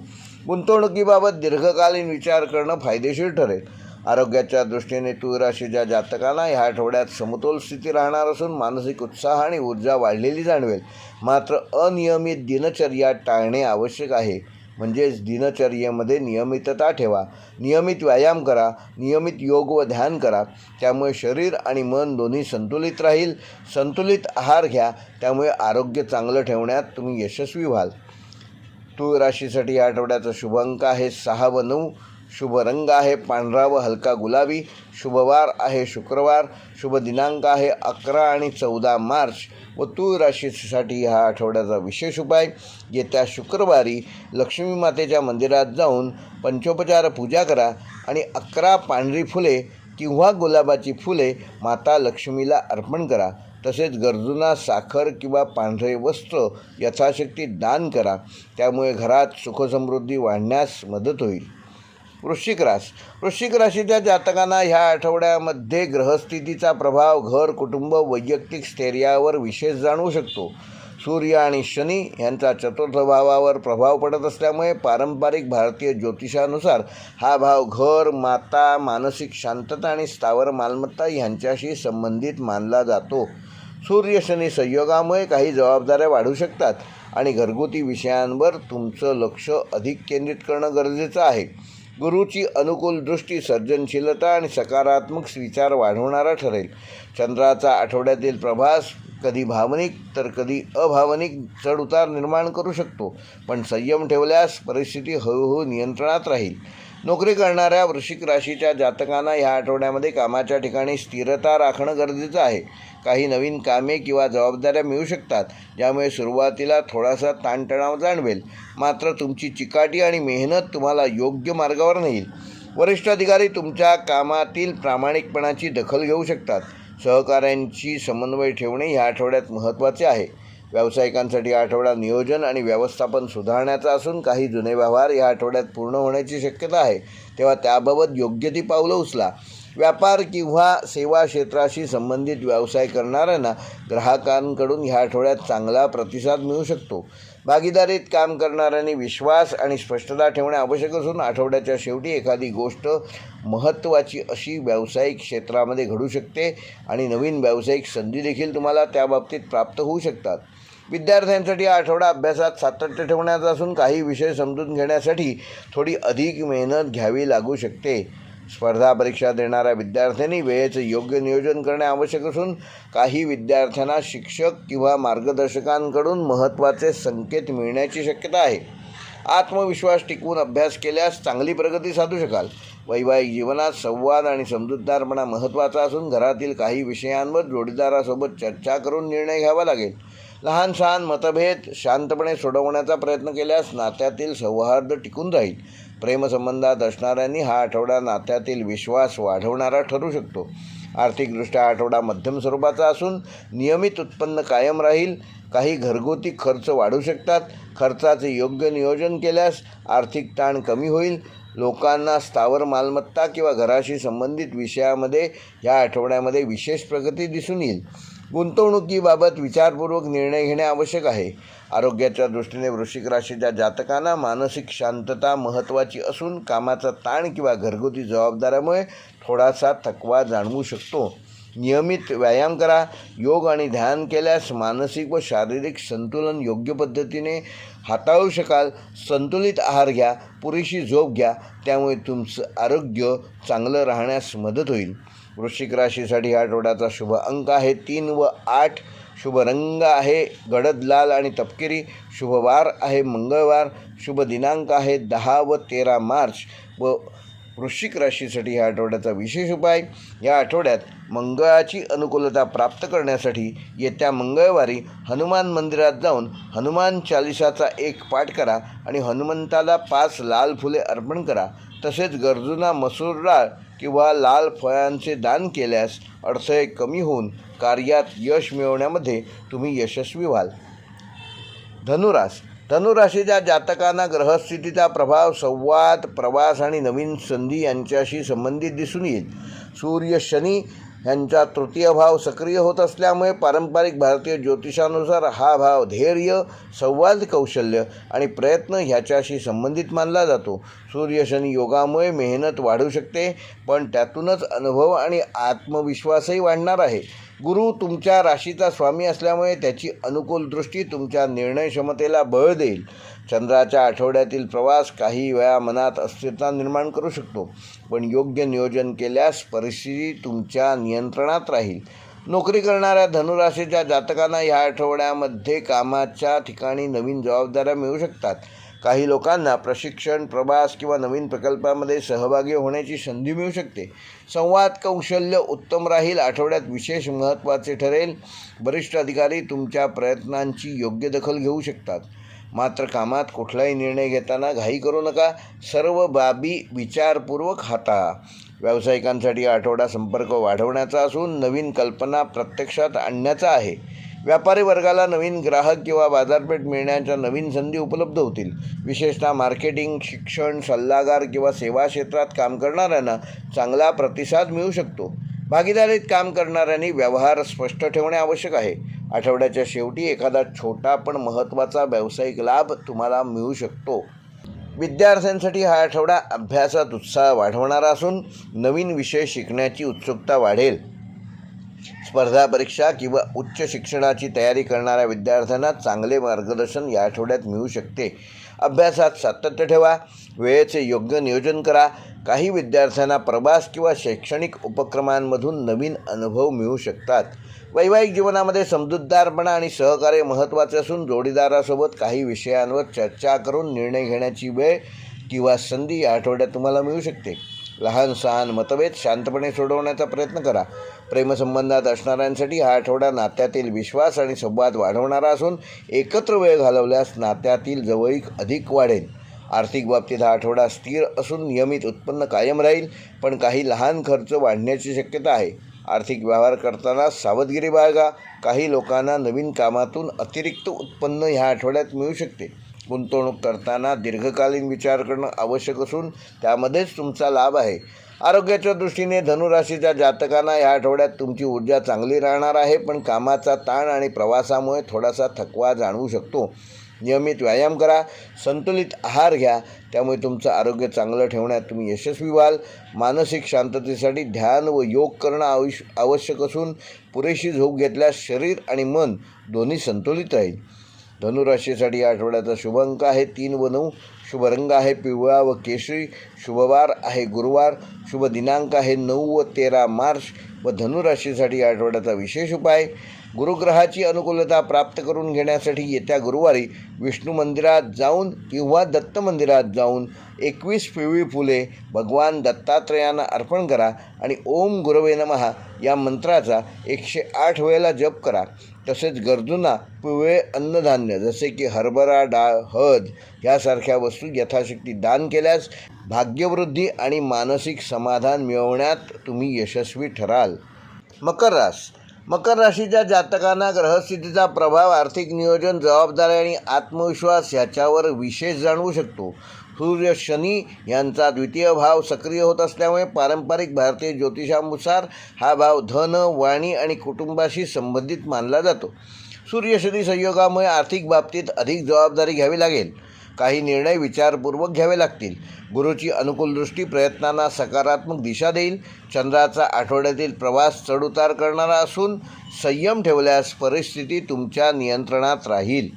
गुंतवणुकीबाबत दीर्घकालीन विचार करणं फायदेशीर ठरेल. आरोग्याच्या दृष्टीने तूळ राशीच्या जातकांना ह्या आठवड्यात समतोल स्थिती राहणार असून मानसिक उत्साह आणि ऊर्जा वाढलेली जाणवेल. मात्र अनियमित दिनचर्या टाळणे आवश्यक आहे. म्हणजेच दिनचर्येमध्ये नियमितता ठेवा. नियमित व्यायाम करा, नियमित योग व ध्यान करा. त्यामुळे शरीर आणि मन दोन्ही संतुलित राहील. संतुलित आहार घ्या, त्यामुळे आरोग्य चांगलं ठेवण्यात तुम्ही यशस्वी व्हाल. तूळ राशीसाठी या आठवड्याचा शुभ अंक आहे 6 व 9. शुभ रंग आहे पांढरा व हलका गुलाबी. शुभवार आहे शुक्रवार. शुभ दिनांक आहे 11 आणि 14 मार्च. व तूळ राशीसाठी हा आठवड्याचा विशेष उपाय: येत्या शुक्रवारी लक्ष्मी मातेच्या मंदिरात जाऊन पंचोपचार पूजा करा आणि 11 पांढरी फुले किंवा गुलाबाची फुले माता लक्ष्मीला अर्पण करा. तसेच गरजूंना साखर किंवा पांढरे वस्त्र यथाशक्ती दान करा. त्यामुळे घरात सुखसमृद्धी वाढण्यास मदत होईल. वृश्चिक राशीच्या जातकांना ह्या आठवड्यामध्ये ग्रहस्थितीचा प्रभाव घर, कुटुंब, वैयक्तिक स्थैर्यावर विशेष जाणवू शकतो. सूर्य आणि शनी यांचा चतुर्थ भावावर प्रभाव पडत असल्यामुळे पारंपरिक भारतीय ज्योतिषानुसार हा भाव घर, माता, मानसिक शांतता आणि स्थावर मालमत्ता यांच्याशी संबंधित मानला जातो. सूर्य शनी संयोगामुळे काही जबाबदाऱ्या वाढू शकतात आणि घरगुती विषयांवर तुमचं लक्ष अधिक केंद्रित करणं गरजेचं आहे. गुरुची अनुकूल दृष्टी सर्जनशीलता आणि सकारात्मक विचार वाढवणारा ठरेल. चंद्राचा आठवड्यातील प्रभास कधी भावनिक तर कधी अभावनिक चढउतार निर्माण करू शकतो, पण संयम ठेवल्यास परिस्थिती हळूहळू नियंत्रणात राहील. नोकरी करणाऱ्या वृश्चिक राशीच्या जातकांना ह्या आठवड्यामध्ये कामाच्या ठिकाणी स्थिरता राखणं गरजेचं आहे. काही नवीन कामे किंवा जबाबदाऱ्या मिळू शकतात, ज्यामुळे सुरुवातीला थोडासा ताणतणाव जाणवेल. मात्र तुमची चिकाटी आणि मेहनत तुम्हाला योग्य मार्गावर नेईल. वरिष्ठ अधिकारी तुमच्या कामातील प्रामाणिकपणाची दखल घेऊ शकतात. सहकाऱ्यांशी समन्वय ठेवणे ह्या आठवड्यात महत्त्वाचे आहे. व्यावसायिकांसाठी हा आठवडा नियोजन आणि व्यवस्थापन सुधारण्याचा असून काही जुने व्यवहार या आठवड्यात पूर्ण होण्याची शक्यता आहे, तेव्हा त्याबाबत योग्य ती पावलं उचला. व्यापार किंवा सेवा क्षेत्राशी संबंधित व्यवसाय करणाऱ्यांना ग्राहकांकडून ह्या आठवड्यात चांगला प्रतिसाद मिळू शकतो. भागीदारीत काम करणाऱ्यांनी विश्वास आणि स्पष्टता ठेवणे आवश्यक असून आठवड्याच्या शेवटी एखादी गोष्ट महत्त्वाची अशी व्यावसायिक क्षेत्रामध्ये घडू शकते आणि नवीन व्यावसायिक संधी देखील तुम्हाला त्याबाबतीत प्राप्त होऊ शकतात. विद्यार्थ्यांसाठी हा आठवडा अभ्यासात सातत्य ठेवण्याचा असून काही विषय समजून घेण्यासाठी थोडी अधिक मेहनत घ्यावी लागू शकते. स्पर्धा परीक्षा देणाऱ्या विद्यार्थ्यांनी वेळेचे योग्य नियोजन करणे आवश्यक असून काही विद्यार्थ्यांना शिक्षक किंवा मार्गदर्शकांकडून महत्त्वाचे संकेत मिळण्याची शक्यता आहे. आत्मविश्वास टिकवून अभ्यास केल्यास चांगली प्रगती साधू शकाल. वैवाहिक जीवनात संवाद आणि समजूतदारपणा महत्त्वाचा असून घरातील काही विषयांवर जोडीदारासोबत चर्चा करून निर्णय घ्यावा लागेल. लहान सहान मतभेद शांतपणे सोडवण्याचा प्रयत्न केल्यास नात्यातील सौहार्द टिकून राहील. प्रेमसंबंधात असणाऱ्यांनी हा आठवडा नात्यातील विश्वास वाढवणारा ठरू शकतो. आर्थिकदृष्ट्या आठवडा मध्यम स्वरूपाचा असून नियमित उत्पन्न कायम राहील. काही घरगुती खर्च वाढू शकतात. खर्चाचे योग्य नियोजन केल्यास आर्थिक ताण कमी होईल. लोकांना स्थावर मालमत्ता किंवा घराशी संबंधित विषयामध्ये या आठवड्यामध्ये विशेष प्रगती दिसून येईल. गुंतवणुकीबाबत विचारपूर्वक निर्णय घेणे आवश्यक आहे. आरोग्याच्या दृष्टीने वृश्चिक राशीच्या जातकांना मानसिक शांतता महत्त्वाची असून कामाचा ताण किंवा घरगुती जबाबदाऱ्यामुळे थोडासा थकवा जाणवू शकतो. नियमित व्यायाम करा. योग आणि ध्यान केल्यास मानसिक व शारीरिक संतुलन योग्य पद्धतीने हाताळू शकाल. संतुलित आहार घ्या. पुरेशी झोप घ्या. त्यामुळे तुमचं आरोग्य चांगलं राहण्यास मदत होईल. वृश्चिक राशीसाठी हा आठवड्याचा शुभ अंक आहे 3 व 8. शुभ रंग आहे गडद लाल आणि तपकिरी. शुभ वार आहे मंगळवार. शुभ दिनांक आहे 10 व 13 मार्च. व वृश्चिक राशीसाठी ह्या आठवड्याचा विशेष उपाय. या आठवड्यात मंगळाची अनुकूलता प्राप्त करण्यासाठी येत्या मंगळवारी हनुमान मंदिरात जाऊन हनुमान चालिसाचा एक पाठ करा आणि हनुमंताला 5 लाल फुले अर्पण करा. तसेच गरजूंना मसूर डाळ किंवा लाल फळांचे दान केल्यास अडथळे कमी होऊन कार्यात यश मिळवण्यामध्ये तुम्ही यशस्वी व्हाल. धनुराशीच्या जातकांना ग्रहस्थितीचा प्रभाव संवाद, प्रवास आणि नवीन संधी यांच्याशी संबंधित दिसून येईल. सूर्य शनी यांचा तृतीय भाव सक्रिय होत असल्यामुळे पारंपरिक भारतीय ज्योतिषानुसार हा भाव धैर्य, संवाद कौशल्य आणि प्रयत्न ह्याच्याशी संबंधित मानला जातो. सूर्य शनी योगामुळे मेहनत वाढू शकते, पण त्यातूनच अनुभव आणि आत्मविश्वासही वाढणार आहे. गुरु तुमच्या राशीचा स्वामी असल्यामुळे त्याची अनुकूल दृष्टी तुमच्या निर्णय क्षमतेला बळ देईल. चंद्राच्या आठवड्यातील प्रवास काही वेळा मनात अस्थिरता निर्माण करू शकतो, पण योग्य नियोजन केल्यास परिस्थिती तुमच्या नियंत्रणात राहील. नोकरी करणाऱ्या धनुराशीच्या जातकांना या आठवड्यामध्ये कामाच्या ठिकाणी नवीन जबाबदाऱ्या मिळू शकतात. काही लोकांना प्रशिक्षण, प्रवास किंवा नवीन प्रकल्पामध्ये सहभागी होण्याची संधी मिळू शकते. संवाद कौशल्य उत्तम राहील. आठवड्यात विशेष महत्त्वाचे ठरेल. वरिष्ठ अधिकारी तुमच्या प्रयत्नांची योग्य दखल घेऊ शकतात. मात्र कामात कुठलाही निर्णय घेताना घाई करू नका. सर्व बाबी विचारपूर्वक हाताळा. व्यावसायिकांसाठी आठवडा संपर्क वाढवण्याचा असून नवीन कल्पना प्रत्यक्षात आणण्याचा आहे. व्यापारी वर्गाला नवीन ग्राहक किंवा बाजारपेठ मिळण्याच्या नवीन संधी उपलब्ध होतील. विशेषतः मार्केटिंग, शिक्षण, सल्लागार किंवा सेवा क्षेत्रात काम करणाऱ्यांना चांगला प्रतिसाद मिळू शकतो. भागीदारीत काम करणाऱ्यांनी व्यवहार स्पष्ट ठेवणे आवश्यक आहे. आठवड्याच्या शेवटी एखादा छोटा पण महत्त्वाचा व्यावसायिक लाभ तुम्हाला मिळू शकतो. विद्यार्थ्यांसाठी हा आठवडा अभ्यासात उत्साह वाढवणारा असून नवीन विषय शिकण्याची उत्सुकता वाढेल. स्पर्धा परीक्षा किंवा उच्च शिक्षणाची तयारी करणाऱ्या विद्यार्थ्यांना चांगले मार्गदर्शन या आठवड्यात मिळू शकते. अभ्यासात सातत्य ठेवा. वेळेचे योग्य नियोजन करा. काही विद्यार्थ्यांना प्रवास किंवा शैक्षणिक उपक्रमांमधून नवीन अनुभव मिळू शकतात. वैवाहिक जीवनामध्ये समजूतदारपणा आणि सहकार्य महत्त्वाचे असून जोडीदारासोबत काही विषयांवर चर्चा करून निर्णय घेण्याची वेळ किंवा संधी या आठवड्यात तुम्हाला मिळू शकते. लहान सहान मतभेद शांतपणे सोडवण्याचा प्रयत्न करा. प्रेमसंबंधात असणाऱ्यांसाठी हा आठवडा नात्यातील विश्वास आणि संवाद वाढवणारा असून एकत्र वेळ घालवल्यास नात्यातील जवळीक अधिक वाढेल. आर्थिक बाबतीत हा आठवडा स्थिर असून नियमित उत्पन्न कायम राहील, पण काही लहान खर्च वाढण्याची शक्यता आहे. आर्थिक व्यवहार करताना सावधगिरी बाळगा. काही लोकांना नवीन कामातून अतिरिक्त उत्पन्न ह्या आठवड्यात मिळू शकते. गुंतवणूक करताना दीर्घकालीन विचार करणं आवश्यक असून त्यामध्येच तुमचा लाभ आहे. आरोग्याच्या दृष्टीने धनुराशीच्या जातकांना या आठवड्यात तुमची ऊर्जा चांगली राहणार आहे, पण कामाचा ताण आणि प्रवासामुळे थोडासा थकवा जाणवू शकतो. नियमित व्यायाम करा. संतुलित आहार घ्या. त्यामुळे तुमचं आरोग्य चांगलं ठेवण्यात तुम्ही यशस्वी व्हाल. मानसिक शांततेसाठी ध्यान व योग करणं आवश्यक असून पुरेशी झोप घेतल्यास शरीर आणि मन दोन्ही संतुलित राहील. धनुराशीसाठी या आठवड्याचा शुभ अंक आहे 3 व 9. शुभ रंग आहे पिवळा व केशरी. शुभवार आहे गुरुवार. शुभ दिनांक आहे 9 व 13 मार्च. व धनुराशीसाठी या आठवड्याचा विशेष उपाय. गुरुग्रहाची अनुकूलता प्राप्त करून घेण्यासाठी येत्या गुरुवारी विष्णू मंदिरात जाऊन किंवा दत्त मंदिरात जाऊन 21 पिवळी फुले भगवान दत्तात्रेयांना अर्पण करा आणि ओम गुरवे नमः या मंत्राचा 108 वेळेला जप करा. तसेच गरजूंना पिवळे अन्नधान्य जसे की हरभरा डाळ, हळद यासारख्या वस्तू यथाशक्ती दान केल्यास भाग्यवृद्धी आणि मानसिक समाधान मिळवण्यात तुम्ही यशस्वी ठराल. मकर राशीच्या जातकांना ग्रहस्थितीचा प्रभाव आर्थिक नियोजन, जबाबदारी आणि आत्मविश्वास याच्यावर विशेष जाणवू शकतो. सूर्य शनी यांचा द्वितीय भाव सक्रिय होत असल्यामुळे पारंपरिक भारतीय ज्योतिषानुसार हा भाव धन, वाणी आणि कुटुंबाशी संबंधित मानला जातो. सूर्य शनी संयोगामुळे आर्थिक बाबतीत अधिक जबाबदारी घ्यावी लागेल. काही निर्णय विचारपूर्वक घ्यावे लागतील. गुरुची अनुकूल दृष्टी प्रयत्नांना सकारात्मक दिशा देईल. चंद्राचा आठवड्यातील प्रवास चढउतार करणारा असून संयम ठेवल्यास परिस्थिती तुमच्या नियंत्रणात राहील.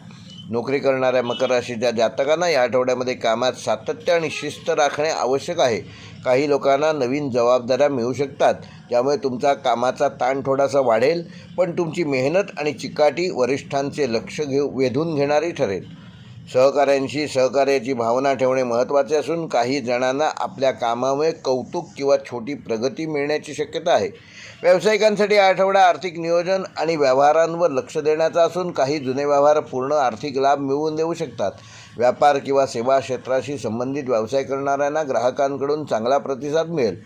नोकरी करणाऱ्या मकर राशीच्या जातकांना या आठवड्यामध्ये कामात सातत्य आणि शिस्त राखणे आवश्यक आहे. काही लोकांना नवीन जबाबदाऱ्या मिळू शकतात, त्यामुळे तुमचा कामाचा ताण थोडासा वाढेल, पण तुमची मेहनत आणि चिकाटी वरिष्ठांचे लक्ष वेधून घेणारी ठरेल. सहकाऱ्यांशी सहकार्याची भावना ठेवणे महत्त्वाचे असून काही जणांना आपल्या कामामुळे कौतुक किंवा छोटी प्रगती मिळण्याची शक्यता आहे. व्यावसायिकांसाठी आठवडा आर्थिक नियोजन आणि व्यवहारांवर लक्ष देण्याचा असून काही जुने व्यवहार पूर्ण आर्थिक लाभ मिळवून देऊ शकतात. व्यापार किंवा सेवा क्षेत्राशी संबंधित व्यवसाय करणाऱ्यांना ग्राहकांकडून चांगला प्रतिसाद मिळेल.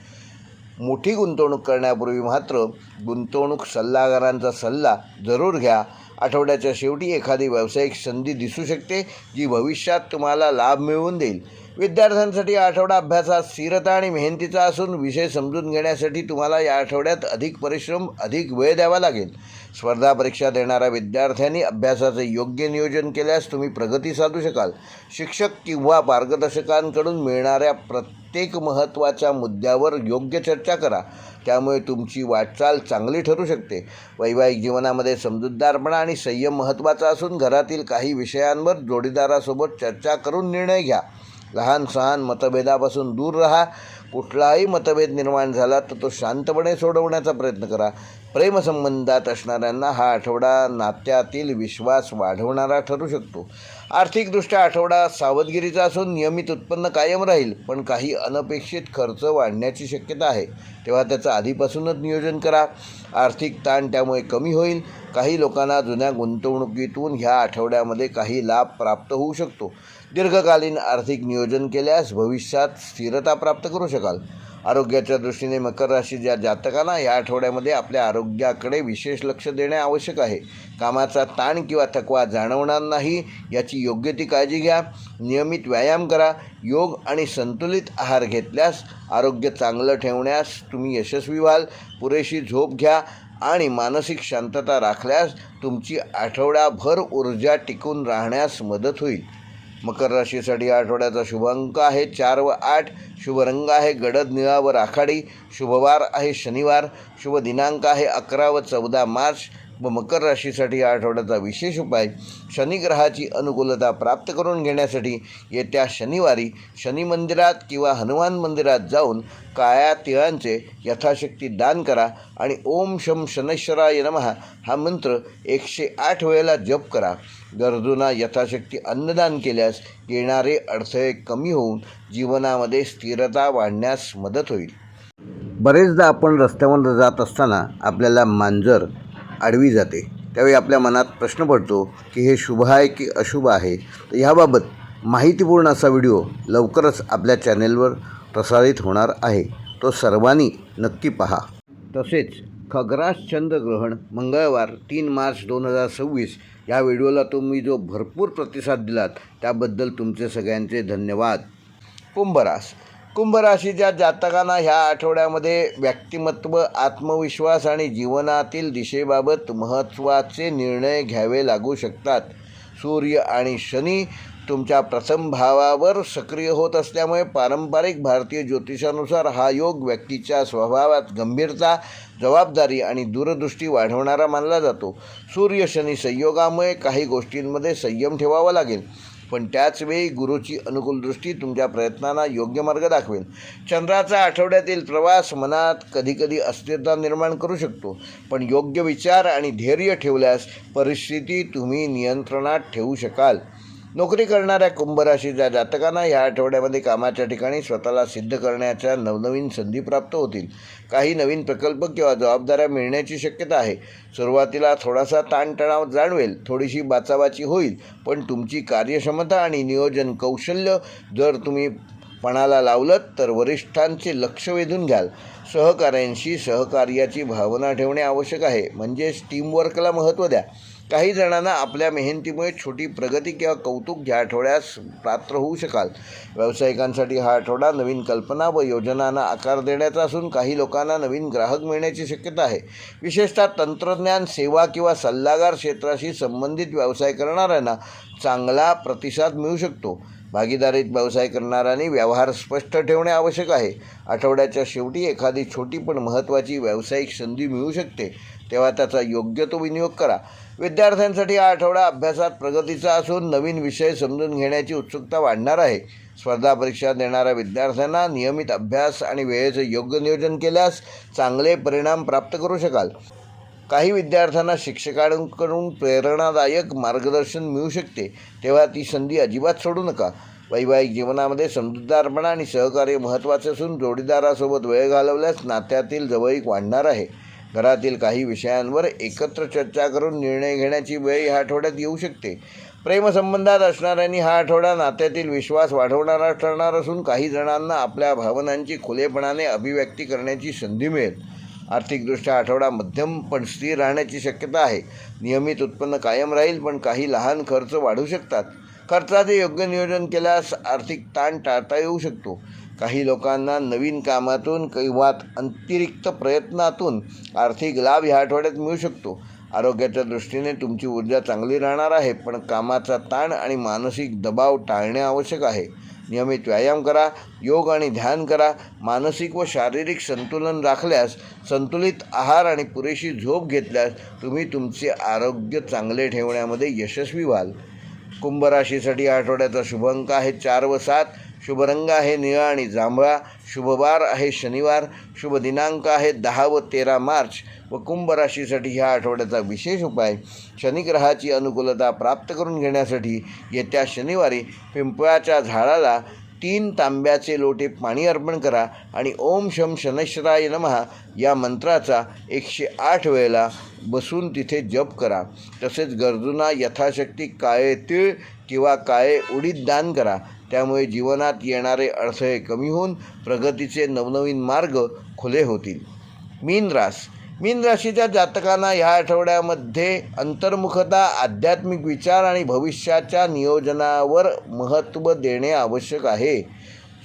मोठी गुंतवणूक करण्यापूर्वी मात्र गुंतवणूक सल्लागारांचा सल्ला जरूर घ्या. आठवड्याच्या शेवटी एखादी व्यावसायिक संधी दिसू शकते जी भविष्यात तुम्हाला लाभ मिळवून देईल. विद्यार्थ्यांसाठी आठवडा अभ्यासात स्थिरता आणि मेहनतीचा असून विषय समजून घेण्यासाठी तुम्हाला या आठवड्यात अधिक परिश्रम, अधिक वेळ द्यावा लागेल. स्पर्धा परीक्षा देणाऱ्या विद्यार्थ्यांनी अभ्यासाचे योग्य नियोजन केल्यास तुम्ही प्रगती साधू शकाल. शिक्षक किंवा मार्गदर्शकांकडून मिळणाऱ्या प्रत्येक महत्त्वाच्या मुद्द्यावर योग्य चर्चा करा, त्यामुळे तुमची वाटचाल चांगली ठरू शकते. वैवाहिक जीवनामध्ये समजूतदारपणा आणि संयम महत्त्वाचा असून घरातील काही विषयांवर जोडीदारासोबत चर्चा करून निर्णय घ्या. लहान सहान मतभेदापासून दूर राहा. कुठलाही मतभेद निर्माण झाला तर तो शांतपणे सोडवण्याचा प्रयत्न करा. प्रेमसंबंधात असणाऱ्यांना हा आठवडा नात्यातील विश्वास वाढवणारा ठरू शकतो. आर्थिकदृष्ट्या आठवडा सावधगिरीचा असून नियमित उत्पन्न कायम राहील, पण काही अनपेक्षित खर्च वाढण्याची शक्यता आहे, तेव्हा त्याचं आधीपासूनच नियोजन करा. आर्थिक ताण त्यामुळे कमी होईल. काही लोकांना जुन्या गुंतवणुकीतून ह्या आठवड्यामध्ये काही लाभ प्राप्त होऊ शकतो. दीर्घकालीन आर्थिक नियोजन केल्यास भविष्यात स्थिरता प्राप्त करू शकाल. आरोग्याच्या दृष्टीने मकर राशीच्या जातकांना या आठवड्यामध्ये आपल्या आरोग्याकडे विशेष लक्ष देणे आवश्यक आहे. कामाचा ताण किंवा थकवा जाणवणार नाही याची योग्य ती काळजी घ्या. नियमित व्यायाम करा. योग आणि संतुलित आहार घेतल्यास आरोग्य चांगलं ठेवण्यास तुम्ही यशस्वी व्हाल. पुरेशी झोप घ्या आणि मानसिक शांतता राखल्यास तुमची आठवडाभर ऊर्जा टिकून राहण्यास मदत होईल. मकर राशीसाठी आठवड्याचा शुभ अंक आहे 4 व 8. शुभ रंग आहे गडद निळा व राखाडी. शुभवार आहे शनिवार. शुभ दिनांक आहे 11 व 14 मार्च. व मकर राशीसाठी आठवड्याचा विशेष उपाय शनिग्रहाची अनुकूलता प्राप्त करून घेण्यासाठी येत्या शनिवारी शनी मंदिरात किंवा हनुमान मंदिरात जाऊन काळ्या तिळांचे यथाशक्ती दान करा आणि ओम शम शनैश्वराय नमः हा मंत्र 108 वेळेला जप करा. गरजूंना यथाशक्ती अन्नदान केल्यास येणारे अडथळे कमी होऊन जीवनामध्ये स्थिरता वाढण्यास मदत होईल. बरेचदा आपण रस्त्यावर जात असताना आपल्याला मांजर आडवी जाते, त्यावेळी आपल्या मनात प्रश्न पडतो की हे शुभ आहे की अशुभ आहे. तर ह्याबाबत माहितीपूर्ण असा व्हिडिओ लवकरच आपल्या चॅनेलवर प्रसारित होणार आहे, तो सर्वांनी नक्की पहा. तसेच खग्रास चंद्रग्रहण मंगळवार 3 मार्च 2026 या व्हिडिओला तुम्ही जो भरपूर प्रतिसाद दिलात त्याबद्दल तुमचे सगळ्यांचे धन्यवाद. कुंभ राशीच्या जातकांना ह्या आठवड्यामध्ये व्यक्तिमत्व, आत्मविश्वास आणि जीवनातील दिशेबाबत महत्त्वाचे निर्णय घ्यावे लागू शकतात. सूर्य आणि शनी तुमच्या प्रथम भावावर सक्रिय होत असल्यामुळे पारंपरिक भारतीय ज्योतिषानुसार हा योग व्यक्तीच्या स्वभावात गंभीरता, जबाबदारी आणि दूरदृष्टी वाढवणारा मानला जातो. सूर्य शनी संयोगामुळे काही गोष्टींमध्ये संयम ठेवावा लागेल. पण त्याचवेळी गुरुची अनुकूल दृष्टी तुमच्या प्रयत्नांना योग्य मार्ग दाखवेल. चंद्राचा आठवड्यातील प्रवास मनात कधीकधी अस्थिरता निर्माण करू शकतो, पण योग्य विचार आणि धैर्य ठेवल्यास परिस्थिती तुम्ही नियंत्रणात ठेवू शकाल. नोकरी करणाऱ्या कुंभ राशीच्या जातकांना या आठवड्यामध्ये कामाच्या ठिकाणी स्वतःला सिद्ध करण्याच्या नवनवीन संधी प्राप्त होतील. काही नवीन प्रकल्प किंवा जबाबदाऱ्या मिळण्याची शक्यता आहे. सुरुवातीला थोडासा ताणतणाव जाणवेल, थोडीशी बाचाबाची होईल, पण तुमची कार्यक्षमता आणि नियोजन कौशल्य जर तुम्ही पणाला लावलं तर वरिष्ठांचे लक्ष वेधून घ्याल. सहकाऱ्यांशी सहकार्याची भावना ठेवणे आवश्यक आहे, म्हणजेच टीमवर्कला महत्त्व द्या. काही जणांना आपल्या मेहनतीमुळे छोटी प्रगती किंवा कौतुक या आठवड्यास पात्र होऊ शकाल. व्यावसायिकांसाठी हा आठवडा नवीन कल्पना व योजनांना आकार देण्याचा असून काही लोकांना नवीन ग्राहक मिळण्याची शक्यता आहे. विशेषतः तंत्रज्ञान, सेवा किंवा सल्लागार क्षेत्राशी संबंधित व्यवसाय करणाऱ्यांना चांगला प्रतिसाद मिळू शकतो. भागीदारीत व्यवसाय करणाऱ्यांनी व्यवहार स्पष्ट ठेवणे आवश्यक आहे. आठवड्याच्या शेवटी एखादी छोटी पण महत्त्वाची व्यावसायिक संधी मिळू शकते, तेव्हा त्याचा योग्य तो विनियोग करा. विद्यार्थ्यांसाठी हा आठवडा अभ्यासात प्रगतीचा असून नवीन विषय समजून घेण्याची उत्सुकता वाढणार आहे. स्पर्धा परीक्षा देणाऱ्या विद्यार्थ्यांना नियमित अभ्यास आणि वेळेचे योग्य नियोजन केल्यास चांगले परिणाम प्राप्त करू शकाल. काही विद्यार्थ्यांना शिक्षकांकडून प्रेरणादायक मार्गदर्शन मिळू शकते, तेव्हा ती संधी अजिबात सोडू नका. वैवाहिक जीवनामध्ये समजूतदारपणा आणि सहकार्य महत्त्वाचे असून जोडीदारासोबत वेळ घालवल्यास नात्यातील जवळीक वाढणार आहे. घरातील काही विषयांवर एकत्र चर्चा करून निर्णय घेण्याची वेळ ह्या आठवड्यात येऊ शकते. प्रेमसंबंधात असणाऱ्यांनी हा आठवडा नात्यातील विश्वास वाढवणारा ठरणार असून काही जणांना आपल्या भावनांची खुलेपणाने अभिव्यक्ती करण्याची संधी मिळेल. आर्थिकदृष्ट्या आठवडा मध्यम पण स्थिर राहण्याची शक्यता आहे. नियमित उत्पन्न कायम राहील, पण काही लहान खर्च वाढू शकतात. खर्चाचे योग्य नियोजन केल्यास आर्थिक ताण टाळता येऊ शकतो. काही लोकांना नवीन कामातून किंवा अतिरिक्त प्रयत्नातून आर्थिक लाभ ह्या आठवड्यात मिळू शकतो. आरोग्याच्या दृष्टीने तुमची ऊर्जा चांगली राहणार आहे, पण कामाचा ताण आणि मानसिक दबाव टाळणे आवश्यक आहे. नियमित व्यायाम करा, योग आणि ध्यान करा. मानसिक व शारीरिक संतुलन राखल्यास, संतुलित आहार आणि पुरेशी झोप घेतल्यास तुम्ही तुमचे आरोग्य चांगले ठेवण्यामध्ये यशस्वी व्हाल. कुंभ राशीसाठी आठवड्याचा शुभ अंक आहे 4 व 7. शुभ रंग आहे निळा आणि जांभळा. शुभवार आहे शनिवार. शुभ दिनांक आहे 10 व 13 मार्च. व कुंभ राशीसाठी ह्या आठवड्याचा विशेष उपाय, शनिग्रहाची अनुकूलता प्राप्त करून घेण्यासाठी येत्या शनिवारी पिंपळाच्या झाडाला 3 तांब्याचे लोटे पाणी अर्पण करा आणि ओम शम शनैश्वराय नमः या मंत्राचा 108 वेळेला बसून तिथे जप करा. तसेच गरजूंना यथाशक्ती काळे तीळ किंवा काळे उडीद दान करा. त्यामुळे जीवनात येणारे अडथळे कमी होऊन प्रगतीचे नवनवीन मार्ग खुले होतील. मीन राशीच्या जातकांना ह्या आठवड्यामध्ये अंतर्मुखता, आध्यात्मिक विचार आणि भविष्याच्या नियोजनावर महत्त्व देणे आवश्यक आहे.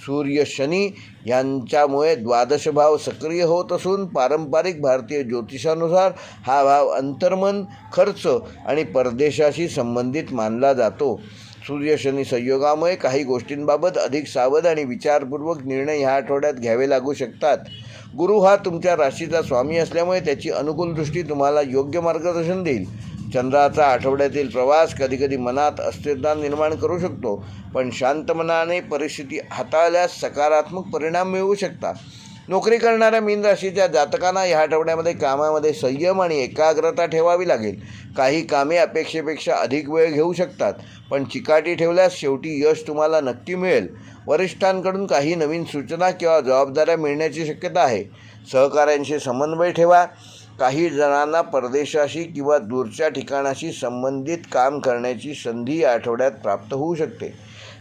सूर्य शनी यांच्यामुळे द्वादश भाव सक्रिय होत असून पारंपरिक भारतीय ज्योतिषानुसार हा भाव अंतर्मन, खर्च आणि परदेशाशी संबंधित मानला जातो. सूर्य शनी संयोगामुळे काही गोष्टींबाबत अधिक सावध आणि विचारपूर्वक निर्णय ह्या आठवड्यात घ्यावे लागू शकतात. गुरु हा तुमच्या राशीचा स्वामी असल्यामुळे त्याची अनुकूल दृष्टी तुम्हाला योग्य मार्गदर्शन देईल. चंद्राचा आठवड्यातील प्रवास कधीकधी मनात अस्थिरता निर्माण करू शकतो, पण शांत मनाने परिस्थिती हाताळल्यास सकारात्मक परिणाम मिळवू शकता. नोकरी करणाऱ्या मीन राशीच्या जातकांना ह्या आठवड्यामध्ये कामामध्ये संयम आणि एकाग्रता ठेवावी लागेल. काही कामे अपेक्षेपेक्षा अधिक वेळ घेऊ शकतात, पण चिकाटी ठेवल्यास शेवटी यश तुम्हाला नक्की मिळेल. वरिष्ठांकडून काही नवीन सूचना किंवा जबाबदाऱ्या मिळण्याची शक्यता आहे. सहकाऱ्यांशी समन्वय ठेवा. काही जणांना परदेशाशी किंवा दूरच्या ठिकाणाशी संबंधित काम करण्याची संधी या आठवड्यात प्राप्त होऊ शकते.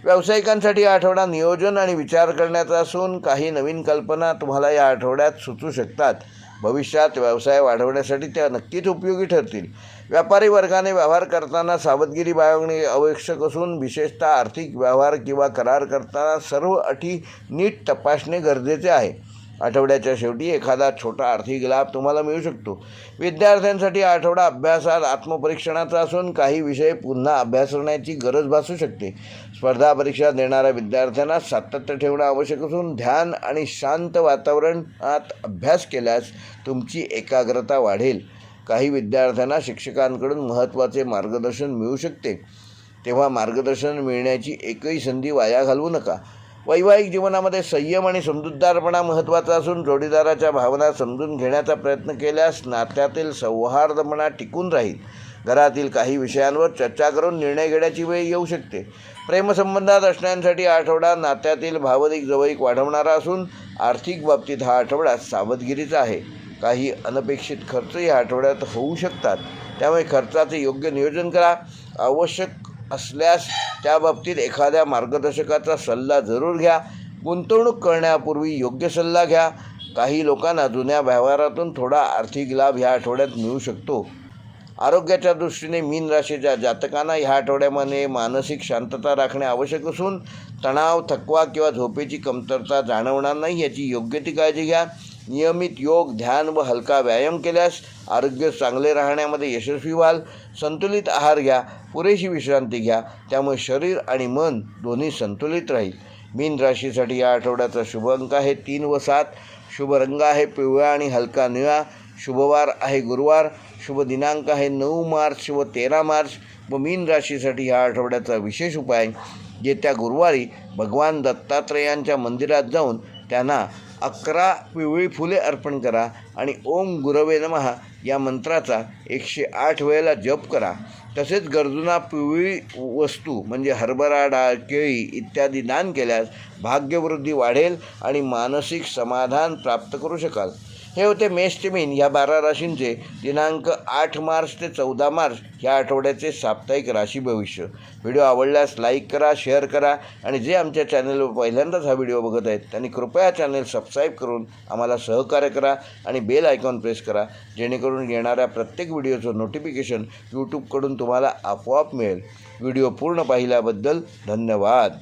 व्यावसायिकांसाठी हा आठवडा नियोजन आणि विचार करण्याचा असून काही नवीन कल्पना तुम्हाला या आठवड्यात सुचू शकतात. भविष्यात व्यवसाय वाढवण्यासाठी त्या नक्कीच उपयोगी ठरतील. व्यापारी वर्गाने व्यवहार करताना सावधगिरी बाळगणे आवश्यक असून विशेषतः आर्थिक व्यवहार किंवा करार करताना सर्व अटी नीट तपासणे गरजेचे आहे. आठवड्याच्या शेवटी एखादा छोटा आर्थिक लाभ तुम्हाला मिळू शकतो. विद्यार्थ्यांसाठी हा आठवडा अभ्यासात आत्मपरीक्षणाचा असून काही विषय पुन्हा अभ्यासण्याची गरज भासू शकते. स्पर्धा परीक्षा देणाऱ्या विद्यार्थ्यांना सातत्य ठेवणं आवश्यक असून ध्यान आणि शांत वातावरणात अभ्यास केल्यास तुमची एकाग्रता वाढेल. काही विद्यार्थ्यांना शिक्षकांकडून महत्त्वाचे मार्गदर्शन मिळू शकते. तेव्हा मार्गदर्शन मिळण्याची एकही संधी वाया घालवू नका. वैवाहिक जीवनामध्ये संयम आणि समजूतदारपणा महत्त्वाचा असून जोडीदाराच्या भावना समजून घेण्याचा प्रयत्न केल्यास नात्यातील सौहार्दपणा टिकून राहील. घरातील काही विषयांवर चर्चा करून निर्णय घेण्याची वेळ येऊ शकते. प्रेमसंबंधात असणाऱ्यांसाठी हा आठवडा नात्यातील भावनिक जवळीक वाढवणारा असून आर्थिक बाबतीत हा आठवडा सावधगिरीचा आहे. काही अनपेक्षित खर्च या आठवड्यात होऊ शकतात, त्यामुळे खर्चाचे योग्य नियोजन करा. आवश्यक असल्यास त्याबाबतीत एखाद्या मार्गदर्शकाचा सल्ला जरूर घ्या. गुंतवणूक करण्यापूर्वी योग्य सल्ला घ्या. काही लोकांना जुन्या व्यवहारातून थोडा आर्थिक लाभ ह्या आठवड्यात मिळू शकतो. आरोग्याच्या दृष्टीने मीन राशीच्या जातकांना ह्या आठवड्यामध्ये मानसिक शांतता राखणे आवश्यक असून तणाव, थकवा किंवा झोपेची कमतरता जाणवणार नाही याची योग्य ती काळजी घ्या. नियमित योग, ध्यान व हलका व्यायाम केल्यास आरोग्य चांगले राहण्यामध्ये यशस्वी व्हाल. संतुलित आहार घ्या, पुरेशी विश्रांती घ्या, त्यामुळे शरीर आणि मन दोन्ही संतुलित राहील. मीन राशीसाठी या आठवड्याचा शुभ अंक आहे 3 व 7. शुभ रंग आहे पिवळा आणि हलका निळा. शुभवार आहे गुरुवार. शुभ दिनांक आहे 9 मार्च व 13 मार्च. व मीन राशीसाठी ह्या आठवड्याचा विशेष उपाय, येत्या गुरुवारी भगवान दत्तात्रेयांच्या मंदिरात जाऊन त्यांना 11 पिवळी फुले अर्पण करा आणि ओम गुरवे नमः या मंत्राचा 108 वेळेला जप करा. तसेच गरजूंना पिवळी वस्तू म्हणजे हरभरा डाळ, केळी इत्यादी दान केल्यास भाग्यवृद्धी वाढेल आणि मानसिक समाधान प्राप्त करू शकाल. हे होते मेष ते मीन या 12 राशींचे दिनांक 8 मार्च ते 14 मार्च ह्या आठवड्याचे साप्ताहिक राशी भविष्य. व्हिडिओ आवडल्यास लाईक करा, शेअर करा आणि जे आमच्या चॅनलवर पहिल्यांदाच हा व्हिडिओ बघत आहेत त्यांनी कृपया चॅनल सबस्क्राईब करून आम्हाला सहकार्य करा आणि बेल आयकॉन प्रेस करा, जेणेकरून येणाऱ्या प्रत्येक व्हिडिओचं नोटिफिकेशन यूट्यूबकडून तुम्हाला आपोआप मिळेल. व्हिडिओ पूर्ण पाहिल्याबद्दल धन्यवाद.